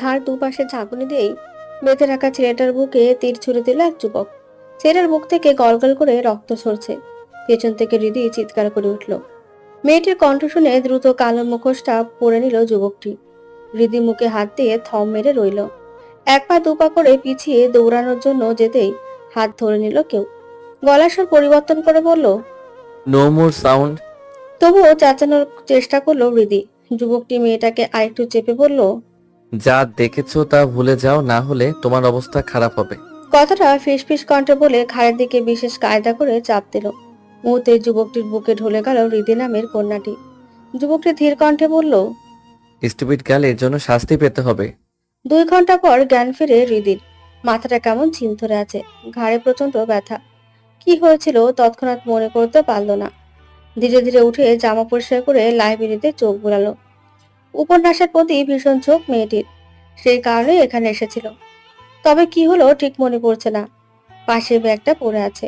ঘাড় দুপাশে ঝাঁকুনি দিয়েই বেঁধে রাখা ছেলেটার বুকে তীর ছুড়ে দিল এক যুবক। ছেলেটার বুক থেকে গলগল করে রক্ত ঝরছে। পেছন থেকে হৃদি চিৎকার করে উঠল। মেয়েটির কণ্ঠ শুনে দ্রুত কালো মুখোশটা পরে নিল যুবকটি। হৃদি মুখে হাত দিয়ে থম মেরে রইল। এক পা দুপা করে পিছিয়ে দৌড়ানোর জন্য যেতেই হাত ধরে নিল কেউ। গলার স্বর পরিবর্তন করে বলল, নো মোর সাউন্ড। তবুও চেঁচানোর চেষ্টা করলো হৃদি। যুবকটি মেয়েটাকে আরেকটু চেপে বলল, যা দেখেছো তা ভুলে যাও, না হলে তোমার অবস্থা খারাপ হবে। কথাটা ফিসফিস কণ্ঠে বলে ঘাড়ের দিকে বিশেষ কায়দা করে চাপ দিল। মুহূর্তে যুবকটির বুকে ঢলে গেল হৃদি নামের কন্যাটি। যুবকটি ধীর কণ্ঠে বলল, স্টুপিড গার্ল, এর জন্য শাস্তি পেতে হবে। 2 ঘন্টা পর জ্ঞান ফিরে হৃদির। মাথাটা কেমন ঝিম ধরে আছে, ঘাড়ে প্রচন্ড ব্যথা। কি হয়েছিল তৎক্ষণাৎ মনে করতে পারল না। ধীরে ধীরে উঠে জামা পরিষ্কার করে লাইব্রেরিতে চোখ বুলালো। উপন্যাসের প্রতি ভীষণ ঝোঁক মেয়েটির, সেই কারণে এখানে এসেছিল। তবে কি হলো ঠিক মনে পড়ছে না। পাশে ব্যাগটা পড়ে আছে,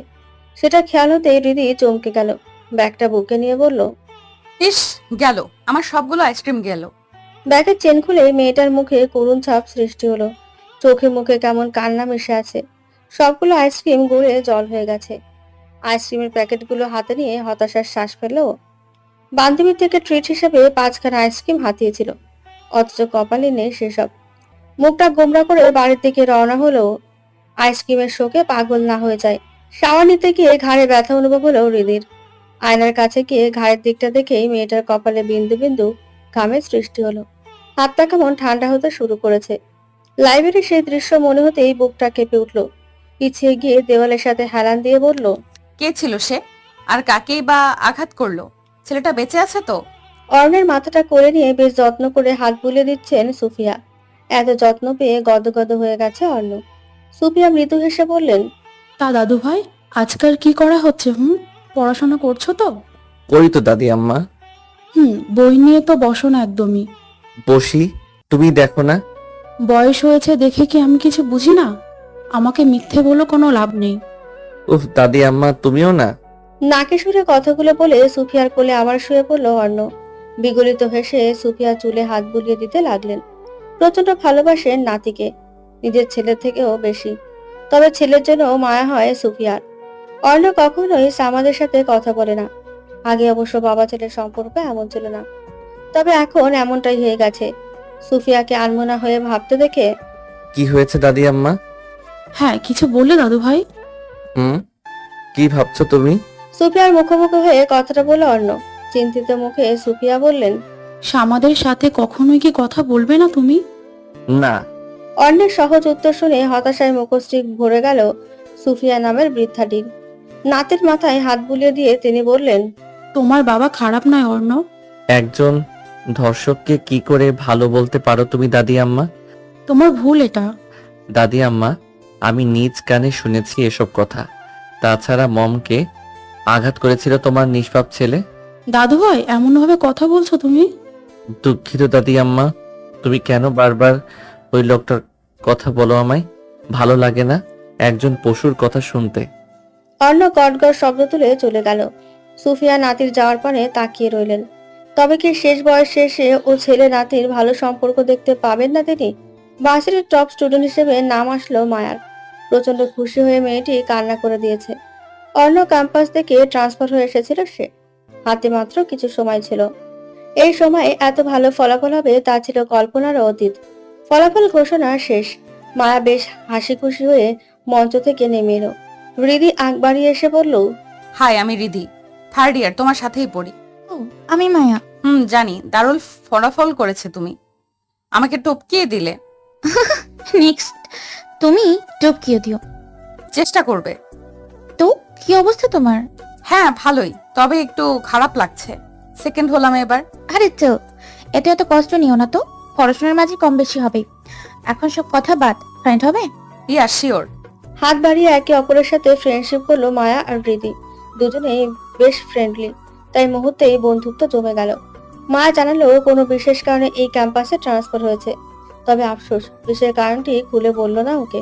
সেটা খেয়াল হতেই হৃদি চমকে গেল। ব্যাগটা বুকে নিয়ে বলল, ইস, গেল আমার সবগুলো আইসক্রিম গেল। ব্যাগের চেন খুলে মেয়েটার মুখে করুণ ছাপ সৃষ্টি হলো। চোখে মুখে কেমন কান্না মিশে আছে। সবগুলো আইসক্রিম গড়ে জল হয়ে গেছে। আইসক্রিমের প্যাকেটগুলো হাতে নিয়ে হতাশার শ্বাস ফেলল। বান্ধবী থেকে ট্রিট হিসেবে 5খানা আইসক্রিম হাতিয়েছিল, অথচ কপালে নেই সেসব। মুখটা গোমরা করে বাড়ির দিকে রওনা হলো। আইসক্রিমের শোকে পাগল না হয়ে যায়। শাওয়ার নিতে গিয়ে ঘাড়ে ব্যথা অনুভব হলো হৃদির। আয়নার কাছে গিয়ে ঘাড়ের দিকটা দেখেই মেয়েটার কপালে বিন্দু বিন্দু ঘামের সৃষ্টি হলো। হাতটা কেমন ঠান্ডা হতে শুরু করেছে। লাইব্রেরির সেই দৃশ্য মনে হতেই বুকটা কেঁপে উঠল। পিছিয়ে গিয়ে দেওয়ালের সাথে হেলান দিয়ে বলল, কে ছিল সে? আর কাকেই বা আঘাত করলো? ছেলেটা বেঁচে আছে তো? অর্ণের মাথাটা কোলে নিয়ে বেশ যত্ন করে হাত বুলিয়ে দিচ্ছেন সুফিয়া। এত যত্ন পেয়ে গদগদ হয়ে গেছে অর্ণ। সুফিয়া মৃদু হেসে বললেন, তা দাদু ভাই, আজকাল কি করা হচ্ছে? পড়াশোনা করছো তো? করি তো দাদি আম্মা। বই নিয়ে তো বসো না একদমই। বসি, তুমি দেখো না। বয়স হয়েছে দেখে কি আমি কিছু বুঝি না? আমাকে মিথ্যে বলো, কোনো লাভ নেই। উফ দাদি আম্মা, তুমিও না। নাকে সুরে কথাগুলো বলে সুফিয়ার কোলে আবার শুয়ে পড়ল অর্ণ। বিগলিত হেসে সুফিয়া চুলে হাত বুলিয়ে দিতে লাগলেন। প্রচন্ড ভালোবাসেন নাতিকে, নিজের ছেলের থেকেও বেশি। তবে ছেলের জন্য মায়া হয় সুফিয়ার। অর্ণ কখনোই সামাদের সাথে কথা বলে না। আগে অবশ্য বাবা ছেলের সম্পর্ক এমন ছিল না, তবে এখন এমনটাই হয়ে গেছে। সুফিয়াকে আনমনা হয়ে ভাবতে দেখে, কি হয়েছে দাদি আম্মা? হ্যাঁ, কিছু বললে দাদু ভাই? হুম, কি ভাবছো তুমি? সুফিয়ার মুখোমুখি হয়ে কথাটা বলে অর্ণ। চিন্তিত মুখে সুফিয়া বললেন, সামাদের সাথে কখনোই কি কথা বলবে না তুমি? না। অর্ণের সহজ উত্তর শুনে হতাশায় মুখশ্রী ভরে গেল সুফিয়া নামের বৃদ্ধাটির। নাতের মাথায় হাত বুলিয়ে দিয়ে তিনি বললেন, তোমার বাবা খারাপ নয় অর্ণ। একজন ধর্ষককে কি করে ভালো বলতে পারো তুমি দাদি আম্মা? তোমার ভুল এটা। দাদি আম্মা, আমি নিজ কানে শুনেছি এসব কথা। তাছাড়া মমকে আঘাত করেছিল তোমার নিষ্পাপ ছেলে। দাদু ভাই, এমন ভাবে কথা বলছো তুমি? দুঃখিত দাদি আম্মা, তুমি কেন বারবার ওই লোকটার কথা বলো? আমায় ভালো লাগে না একজন পশুর কথা শুনতে। অর্ণ গটগট শব্দ তুলে চলে গেল। সুফিয়া নাতির যাওয়ার পানে তাকিয়ে রইলেন। তবে কি শেষ বয়সে এসে ও ছেলে নাতির ভালো সম্পর্ক দেখতে পাবেন না তিনি? ভার্সিটির টপ স্টুডেন্ট হিসেবে নাম আসলো মায়ার। প্রচন্ড খুশি হয়ে মেয়েটি কান্না করে দিয়েছে। অন্য ক্যাম্পাস থেকে ট্রান্সফার হয়ে এসেছিল সে। হাতে মাত্র কিছু সময় ছিল। এই সময়ে এত ভালো ফলাফল হবে তা ছিল কল্পনারও অতীত। ফলাফল ঘোষণা শেষ। মায়া বেশ হাসি খুশি হয়ে মঞ্চ থেকে নেমে এলো। হৃদি আগ বাড়িয়ে এসে বলল, হাই, আমি রিধি, 3rd ইয়ার, তোমার সাথেই পড়ি। ও, আমি মায়া। জানি, দারুণ ফলাফল করেছে তুমি। আমাকে টপকিয়ে দিলে। নেক্সট তুমি টপকিয়ে দিও। চেষ্টা করবে। তো কি অবস্থা তোমার? হ্যাঁ, ভালোই, তবে একটু খারাপ লাগছে। সেকেন্ড হলাম এবার। আরে তো এতে এত কষ্ট নিও না তো, পড়াশোনার মাঝে কম বেশি হবে। এখন সব কথা বাদ, ফ্রেন্ড হবে? ইয়া, শিওর। হাত বাড়িয়ে একে অপরের সাথে ফ্রেন্ডশিপ করলো মায়া আর হৃদি। দুজনেই বেশ ফ্রেন্ডলি, তাই মুহূর্তেই বন্ধুত্ব জমে গেল। মায়া জানালো কোনো বিশেষ কারণে এই ক্যাম্পাসে ট্রান্সফার হয়েছে। তবে আফসোস, বিশেষ কারণটি খুলে বলল না ওকে।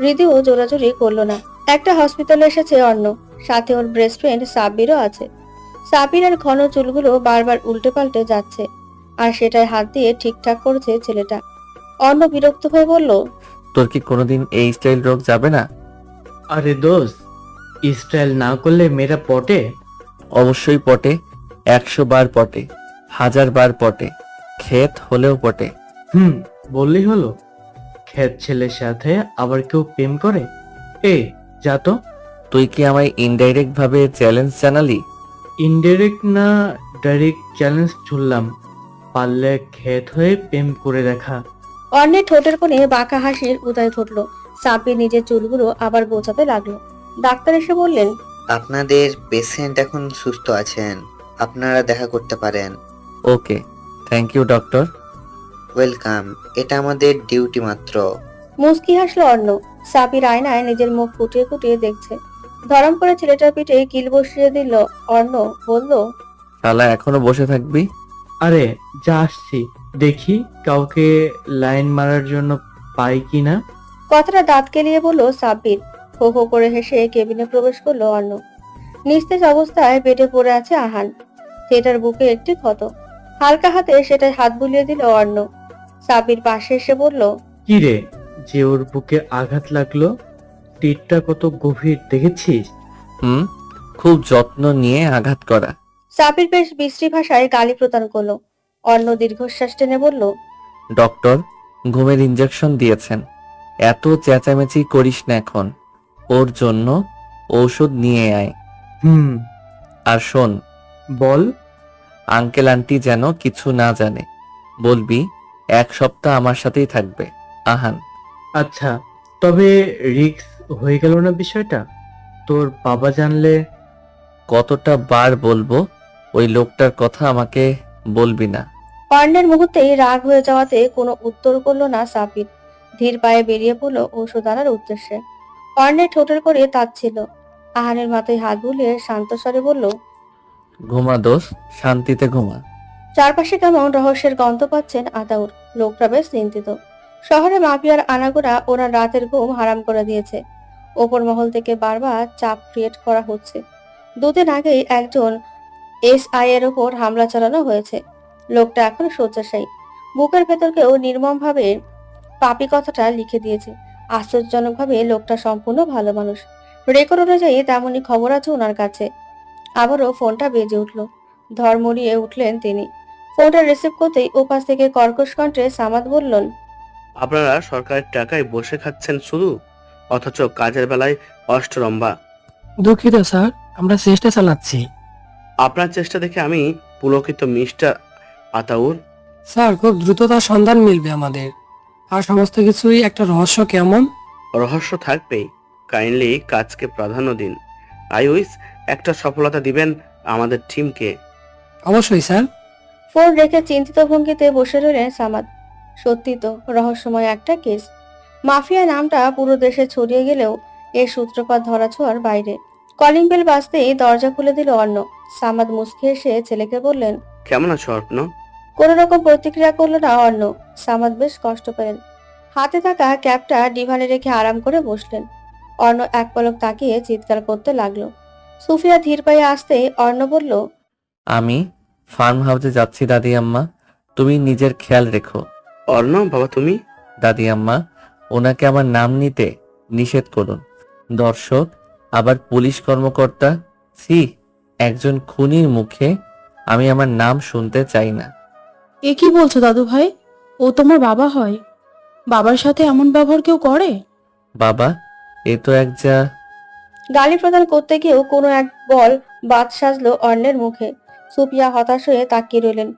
হৃদিও জোরাজুরি করলো না। একটা হসপিটালে এসেছে অন্য, সাথে ওর বেস্ট ফ্রেন্ড সাব্বিরও আছে। সাবিনার ঘন চুলগুলো বারবার উল্টে পাল্টে যাচ্ছে, আর সেটাই হাত দিয়ে ঠিকঠাক করছে ছেলেটা। অর্ণ বিরক্ত হয়ে বলল, তোর কি কোনোদিন এই স্টাইল রোগ যাবে না? আরে দোস্ত, স্টাইল না করলে মেয়েরা পটে? অবশ্যই পটে, 100 বার পটে, 1000 বার পটে, ক্ষেত হলেও পটে। বললেই হলো। খ্যাত ছেলের সাথে আবার কেউ প্রেম করে? এ যা তো। তুই কি আমায় ইনডাইরেক্ট ভাবে চ্যালেঞ্জ জানালি? ইনডাইরেক্ট না, ডাইরেক্ট চ্যালেঞ্জ ছুড়লাম। পারলে খ্যাত হয়ে প্রেম করে দেখা। অর্ণের ঠোঁটের কোণে বাঁকা হাসির উদয় ঘটল। সাব্বির নিজের চুলগুলো আবার গোছাতে লাগলো। ডাক্তার এসে বললেন, আপনাদের পেশেন্ট এখন সুস্থ আছেন, আপনারা দেখা করতে পারেন। ওকে, থ্যাংক ইউ ডক্টর। ওয়েলকাম, এটা আমাদের ডিউটি মাত্র। মুস্কি হাসলো অর্ণ। সাব্বির আয়নায় নিজের মুখ ফুটিয়ে ফুটিয়ে দেখছে। ধরম করে ছেলেটার পিঠে কিল বসিয়ে দিল অর্ণ। বলল, শালা এখনো বসে থাকবি? আরে যা আসছি, দেখি কাউকে লাইন মারার জন্য পাই কিনা। কথাটা দাঁত কেলিয়ে বলল সাব্বির। হো হো করে হেসে কেবিনে প্রবেশ করলো অর্ণ। নিস্তেজ অবস্থায় বেডে পড়ে আছে আহান। সেটার বুকে একটি ক্ষত। হালকা হাতে সেটায় হাত বুলিয়ে দিল অর্ণ। সাব্বির পাশে এসে বলল, কি রে, যে ওর বুকে আঘাত লাগলো, তীরটা কত গভীর দেখেছিস? খুব যত্ন নিয়ে আঘাত করা। সাব্বির বেশ বিশ্রী ভাষায় গালি প্রদান করলো। অর্ণ দীর্ঘশ্বাস টেনে বলল, ডক্টর ঘুমের ইঞ্জেকশন দিয়েছেন, এত চেঁচামেচি করিস না এখন। ওর জন্য ঔষধ নিয়ে আয়। আর শোন, বল। আঙ্কেল আন্টি যেন কিছু না জানে। বলবি 1 সপ্তাহ আমার সাথেই থাকবে। আহান। আচ্ছা, তবে রিস্ক হয়ে গেল না বিষয়টা? তোর বাবা জানলে? কতটা বার বলবো ওই লোকটার কথা আমাকে বলবি না। অর্ণের মুহূর্তেই রাগ হয়ে যাওয়াতে কোনো উত্তর করলো না সাব্বির। ধীর পায়ে বেরিয়ে পড়লো ঔষধ আনার উদ্দেশ্যে। অর্ণের ঠোঁটের করে তাচ্ছিল। আহানের মাথায় হাত বুলিয়ে শান্ত স্বরে বলল, ঘুমা দোষ, শান্তিতে ঘুমা। চারপাশে কেমন রহস্যের গন্ধ পাচ্ছেন আতাউর। লোকটা বেশ চিন্তিত। শহরে মাফিয়ার আনাগোনা ওনার রাতের ঘুম হারাম করে দিয়েছে। ওপর মহল থেকে বারবার চাপ ক্রিয়েট করা হচ্ছে। 2 দিন আগেই একজন এসআই এর ওপর হামলা চালানো হয়েছে। লোকটা এখন শয্যাশায়ী। বুকের ভেতরকেও নির্মমভাবে পাপী কথাটা লিখে দিয়েছে। আশ্চর্যজনকভাবে লোকটা সম্পূর্ণ ভালো মানুষ। রেকর্ড অনুযায়ী তেমনই খবর আছে ওনার কাছে। আবারও ফোনটা বেজে উঠল। ধর্মড়িয়ে উঠলেন তিনি। ফোনটা রিসিভ করতেই ওপাশ থেকে কর্কশ কণ্ঠে সামাদ বললেন, আপনারা সরকারের টাকায় বসে খাচ্ছেন শুধু, অথচ কাজের বেলায় অষ্টরম্ভা। দুঃখিত স্যার, আমরা চেষ্টা চালাচ্ছি। আপনার চেষ্টা দেখে আমি পুলকিত মিস্টার আতাউর। স্যার, খুব দ্রুত তার সন্ধান মিলবে আমাদের। আর সমস্ত কিছুই একটা রহস্য। কেমন? রহস্য থাকবেই, কাইন্ডলি কাজকে প্রাধান্য দিন। আই উইশ একটা সফলতা দিবেন আমাদের টিমকে। অবশ্যই স্যার। ফোন রেখে চিন্তিত ভঙ্গিতে বসে রইলেন সামাদ। সত্যি তো রহস্যময় একটা কেস। মাফিয়া নামটা পুরো দেশে ছড়িয়ে গেলেও এর সূত্রপাত ধরাছোঁয়ার বাইরে। কলিং বেল বাজতেই দরজা খুলে দিল অর্ণ। সামাদ মুচকি এসে ছেলেকে বললেন, কেমন আছো অর্পণ? কোন রকম প্রতিক্রিয়া করলো না অর্ণ। সামাদ বেশ কষ্ট পেলেন। হাতে থাকা ক্যাপটা ডিভানে রেখে আরাম করে বসলেন। অর্ণ এক পলক তাকিয়ে চিৎকার করতে লাগলো। সুফিয়া ধীর পায়ে আসতে অর্ণ বলল, আমি ফার্ম হাউসে যাচ্ছি দাদি আম্মা, তুমি নিজের খেয়াল রেখো। অর্ণ বাবা তুমি? দাদি আম্মা, ওনাকে আমার নাম নিতে নিষেধ করুন। দর্শক আবার পুলিশ কর্মকর্তা, ছি, একজন খুনির মুখে আমি আমার নাম শুনতে চাই না। এ কি বলছো দাদু ভাই? ও তোমার বাবা হয়। বাবার সাথে এমন ব্যবহার কেউ করে? বাবা, এ তো এক যা। গালি প্রদান করতে গিয়েও কোনো এক বল বাদ সাজলো অর্ণের মুখে। সুফিয়া হতাশ হয়ে তাকিয়ে রইলেন।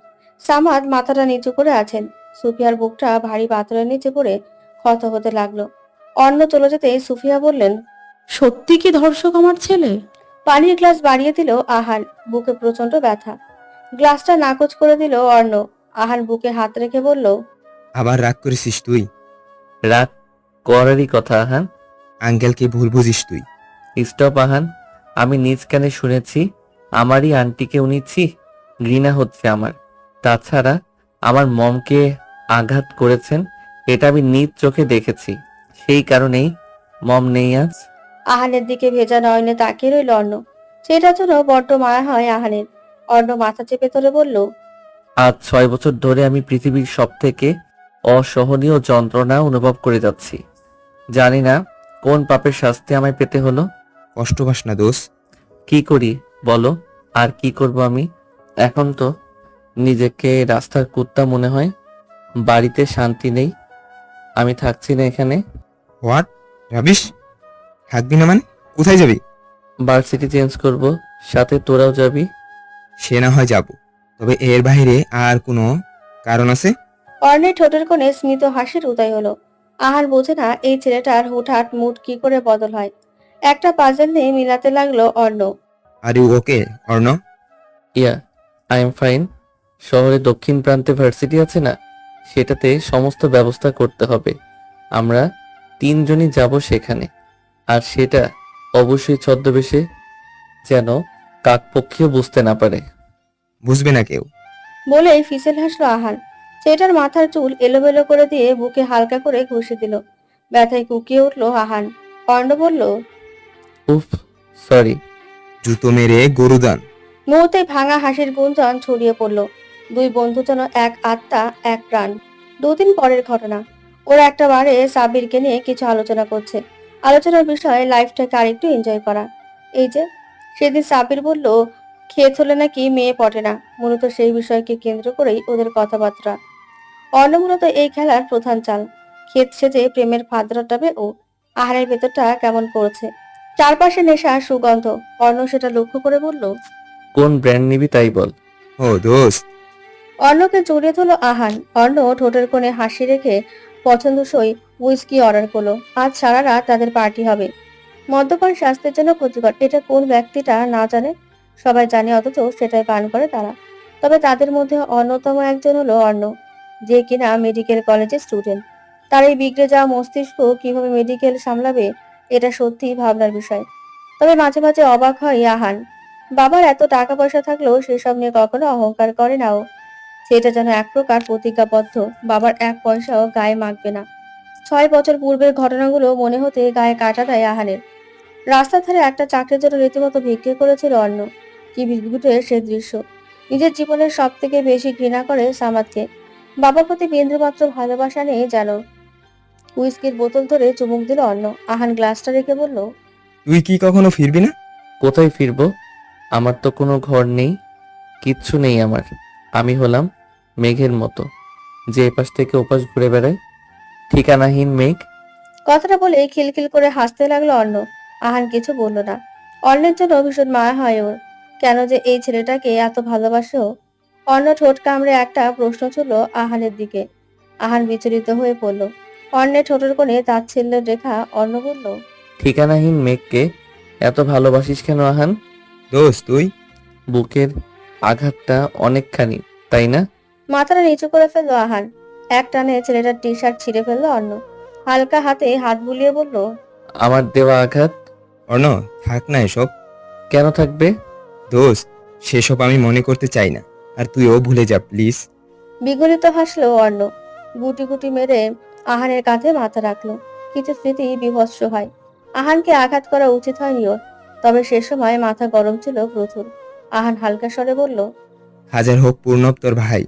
সামাদ মাথাটা নিচু করে আছেন। সুফিয়ার বুকটা ভারী পাথরের নিচে পড়ে ক্ষত হতে লাগলো। অর্ণ চলে যেতেই সুফিয়া বললেন, সত্যি কি ধর্ষক আমার ছেলে? পানির গ্লাস বাড়িয়ে দিল আহান। বুকে প্রচন্ড ব্যথা। গ্লাসটা নাকচ করে দিল অর্ণ। আহান বুকে হাত রেখে বলল, আবার রাগ করেছিস তুই? রাগ করারই কথা আহান। আঙ্কেলকে ভুল বুঝিস তুই। স্টপ আহান, আমি নিজ কানে শুনেছি আমারই আন্টিকে উনি, ছি, ঘৃণা হচ্ছে আমার। তাছাড়া আমার মমকে আঘাত করেছেন, এটা আমি নিজ চোখে দেখেছি। সেই কারণেই মম নেই আজ। আহানের দিকে ভেজা নয়নে তাকিয়ে রইল অর্ণ। সেটার জন্য বড্ড মায়া হয় আহানের। অর্ণ মাথা চেপে ধরে বলল, আজ 6 বছর ধরে আমি পৃথিবীর সব থেকে অসহনীয় যন্ত্রণা অনুভব করে যাচ্ছি। জানি না কোন পাপের শাস্তি আমায় পেতে হলো। কষ্ট পাস না দোষ। কি করি বলো? আর কি করব আমি? এখন তো নিজেকে রাস্তার কুত্তা মনে হয়। বাড়িতে শান্তি নেই। আমি থাকছি না এখানে। হোয়াট? রাবিশ! থাকবি না মানে? কোথায় যাবি? ভার্সিটি চেঞ্জ করব, সাথে তোরাও যাবি। সে না হয় যাব, তবে এর বাইরে আর কোনো কারণ আছে? অর্ণের ঠোঁটের কোণে স্মিত হাসির উদয় হলো। আহার বোঝে না এই ছেলেটার হুটহাট মুড কি করে বদল হয়। একটা পাজল নিয়ে মিলাতে লাগলো Arna. Are you okay Arna? Yeah, I am fine. শহরের দক্ষিণ প্রান্তে ভার্সিটি আছে না, সেটাতে সমস্ত ব্যবস্থা করতে হবে। আমরা 3জনই যাব সেখানে। আর সেটা অবশ্যই ছদ্মবেশে, যেন কাকপক্ষীয় বুঝতে না পারে। বুঝবে না কেউ। বলেই ফিসেল হাসলো আহান। ছেলেটার মাথার চুল এলোমেলো করে দিয়ে বুকে হালকা করে ঘষে দিল। ব্যথায় কুকিয়ে উঠলো আহান। অর্ণ বলল, উফ, সরি। জুতো মেরে গরুদান। মুহূর্তে ভাঙা হাসির গুঞ্জন ছড়িয়ে পড়ল। দুই বন্ধু যেন এক আত্মা এক প্রাণ। 2 দিন পরের ঘটনা। ওরা একটা বারে সাব্বিরকে নিয়ে কিছু আলোচনা করছে। আলোচনার বিষয় লাইফটাকে আরেকটু এনজয় করা। এই যে সেদিন সাব্বির বলল ক্ষেত হলে নাকি মেয়ে পটে না, মূলত সেই বিষয়কে কেন্দ্র করেই ওদের কথাবার্তা। অর্ণ মূলত এই খেলার প্রধান চাল। ক্ষেত সেজে প্রেমের ফাঁদ রটাবে ও। আহারের ভেতরটা কেমন করছে, চারপাশে নেশা সুগন্ধ। অর্ণ সেটা লক্ষ্য করে বলল, কোন ব্র্যান্ড নিবি তাই বল। ও দোস্ত! অর্ণকে জড়িয়ে ধরল আহান। অর্ণ ঠোঁটের কোণে হাসি রেখে পছন্দসই হুইস্কি অর্ডার করলো। আজ সারা রাত তাদের পার্টি হবে। মদ্যপান স্বাস্থ্যের জন্য ক্ষতিকর, এটা কোন ব্যক্তিটা না জানে? সবাই জানে, অথচ সেটাই পান করে তারা। তবে তাদের মধ্যে অন্যতম একজন হলো অর্ণ, যে কিনা মেডিকেল কলেজের স্টুডেন্ট। তার এই বিগড়ে যাওয়া মস্তিষ্ক কিভাবে মেডিকেল সামলাবে, এটা সত্যিই ভাবনার বিষয়। তবে মাঝে মাঝে অবাক হয় আহান। বাবার এত টাকা পয়সা থাকলেও সেসব নিয়ে কখনো অহংকার করে না ও। সেটা যেন এক প্রকার প্রতিজ্ঞাবদ্ধ, বাবার 1 পয়সাও গায়ে মাখবে না। 6 বছর পূর্বের ঘটনাগুলো মনে হতে গায়ে কাটা দেয় আহানের। রাস্তার ধারে একটা চাকরির জন্য রীতিমতো ভিক্ষে করেছিল অন্য। কি বিদঘুটে সে দৃশ্য। নিজের জীবনের সব থেকে বেশি ঘৃণা করে সামাদকে। বাবার প্রতি বিন্দুমাত্র ভালোবাসা নেই যেন। হুইস্কির বোতল ধরে চুমুক দিল অন্য। আহান গ্লাসটা রেখে বলল, তুই কি কখনো ফিরবি না? কোথায় ফিরবো? আমার তো কোনো ঘর নেই, কিচ্ছু নেই আমার। আমি হলাম মেঘের মতো, যে এপাশ থেকে ওপাশ ঘুরে বেড়ায়, ঠিকানাহীন মেঘ। কথাটা বলে খিলখিল করে হাসতে লাগলো অর্ণ। আহান কিছু বলল না। অর্ণের জন্য ভীষণ মায়া হয় ওর। কেন যে এই ছেলেটাকে এত ভালোবাসে ও? অর্ণ ঠোঁট কামড়ে একটা প্রশ্ন ছুড়ল আহানের দিকে। আহান বিচলিত হয়ে পড়ল। অর্ণের ঠোঁটের কোণে তাচ্ছিল্যের রেখা। অর্ণ বলল, ঠিকানাহীন মেঘকে এত ভালোবাসিস কেন আহান? দোস্ত তুই? বুকের আঘাতটা অনেকখানি, তাই না? মাথাটা নিচু করে ফেললো আহান। এক টানে ছেলেটার টি শার্ট ছিঁড়ে ফেললো অর্ণ। হালকা হাতে হাত বুলিয়ে বলল, আমার দেওয়া আঘাত? অর্ণ, থাক না এসব। কেন থাকবে? দোস্ত, সেসব আমি মনে করতে চাই না। আর তুইও ভুলে যা প্লিজ। বিগলিত হাসলো অর্ণ। গুটি গুটি মেরে আহানের কাঁধে মাথা রাখলো। কিছু স্মৃতি বিভৎস হয়। আহানকে আঘাত করা উচিত হয়নি ওর। তবে সে সময় মাথা গরম ছিল প্রচুর। আহান হালকা স্বরে বলল, হাজার হোক পূর্ণব তোর ভাই,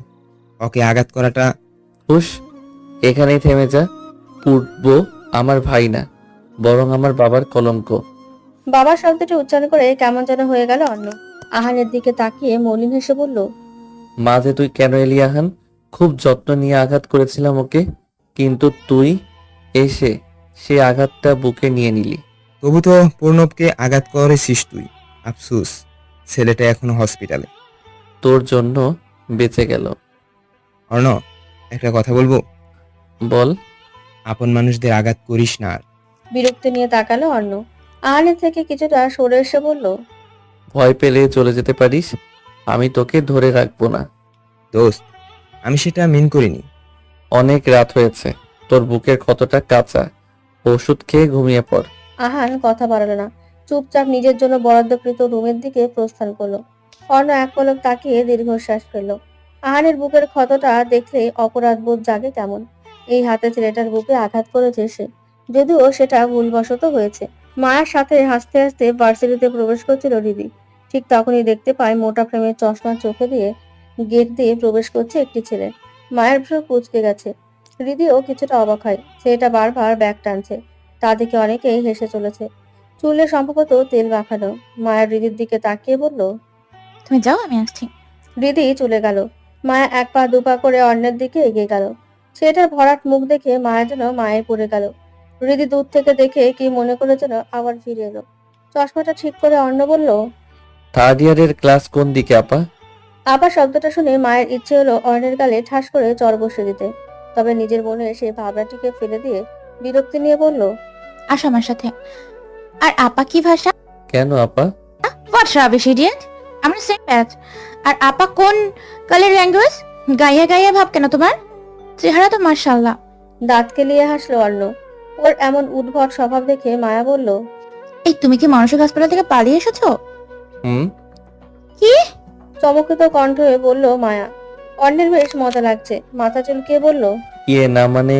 ওকে আঘাত করাটা। হুশ, এখানেই থেমে যা। পূর্ব আমার ভাই না, বরং আমার বাবার কলঙ্ক। বাবা শব্দটি উচ্চারণ করে কেমন যেন হয়ে গেল অর্ণ। আহানের দিকে তাকিয়ে মলিন হেসে বলল, মাঝে তুই কেন এলি আহান? খুব যত্ন নিয়ে আঘাত করেছিলাম ওকে, কিন্তু তুই এসে সে আঘাতটা বুকে নিয়ে নিলি। তবু তো পূর্ণবকে আঘাত করেছিস তুই। আফসোস, ছেলেটা এখনো হসপিটালে। তোর জন্য বেঁচে গেল। অর্ণ, একটা কথা বলবো? বল। আপন মানুষদের আঘাত করিস না আর। বিরক্তি নিয়ে তাকালো অর্ণ। আহানের থেকে কিছুটা সরে এসে বলল, ভয় পেলে চলে যেতে পারিস, আমি তোকে ধরে রাখবো না। দোস্ত, আমি সেটা মিন করিনি। অনেক রাত হয়েছে, তোর বুকের ক্ষতটা কাঁচা, ওষুধ খেয়ে ঘুমিয়ে পড়। আহান কথা বাড়ালো না। চুপচাপ নিজের জন্য বরাদ্দকৃত রুমের দিকে প্রস্থান করলো। অর্ণ এক পলক তাকিয়ে দীর্ঘশ্বাস ফেলল। আহানের বুকের ক্ষতটা দেখলে অপরাধ বোধ জাগে কেমন। এই হাতে ছেলেটার বুকে আঘাত করেছে সে, যদিও সেটা ভুলবশত হয়েছে। মায়ের সাথে হাসতে হাসতে ভার্সিটিতে প্রবেশ করছিল হৃদি। ঠিক তখনই দেখতে পায় মোটা ফ্রেমের চশমা চোখে দিয়ে গেট দিয়ে প্রবেশ করছে একটি ছেলে। মায়ের ভ্রু কুঁচকে গেছে। হৃদিও কিছুটা অবাক হয়। ছেলেটা বারবার ব্যাগ টানছে। তা দেখে অনেকেই হেসে চলেছে। চুলে সম্ভবত তেল মাখানো। মায়া হৃদির দিকে তাকিয়ে বলল, তুমি যাও, আমি আসছি। হৃদি চলে গেল। মায়া এক পা দুপা করে অন্যের দিকে এগিয়ে গেল। ছেলেটার ভরাট মুখ দেখে মায়া যেন মায়ে পড়ে গেল। হৃদি দূর থেকে দেখে কি মনে করে যেন আবার ফিরে এলো। চশমাটা ঠিক করে অর্ণ বলল, থার্ড ইয়ারের ক্লাস কোন দিকে আপা? আবার শব্দটা শুনে মায়ের ইচ্ছে হলো অর্ণের গালে ঠাস করে চড় বসে দিতে। তবে নিজের মনে সেই ভাবনাটিকে ফেলে দিয়ে বিরক্তি নিয়ে বলল, আসো আমার সাথে। আর আপা কি ভাষা? কেন আপা? What rubbish idiot. আমরা সেম ব্যাচ। আর আপা কোন কালের ল্যাঙ্গুয়েজ? গাইয়া গাইয়া ভাব কেন তোমার? চেহারা তো মাশাআল্লাহ। দাঁত কেলিয়ে হাসলো অর্ণ। ওর এমন উদ্ভট স্বভাব দেখে মায়া বলল, এই তুমি কি মানসিক হাসপাতাল থেকে পালিয়ে এসেছো? হুম। কি? চমকিত কণ্ঠ হয়ে বলল মায়া। অর্ণের বেশ মজা লাগছে। মাথা চুলকিয়ে বলল, ইয়ে না মানে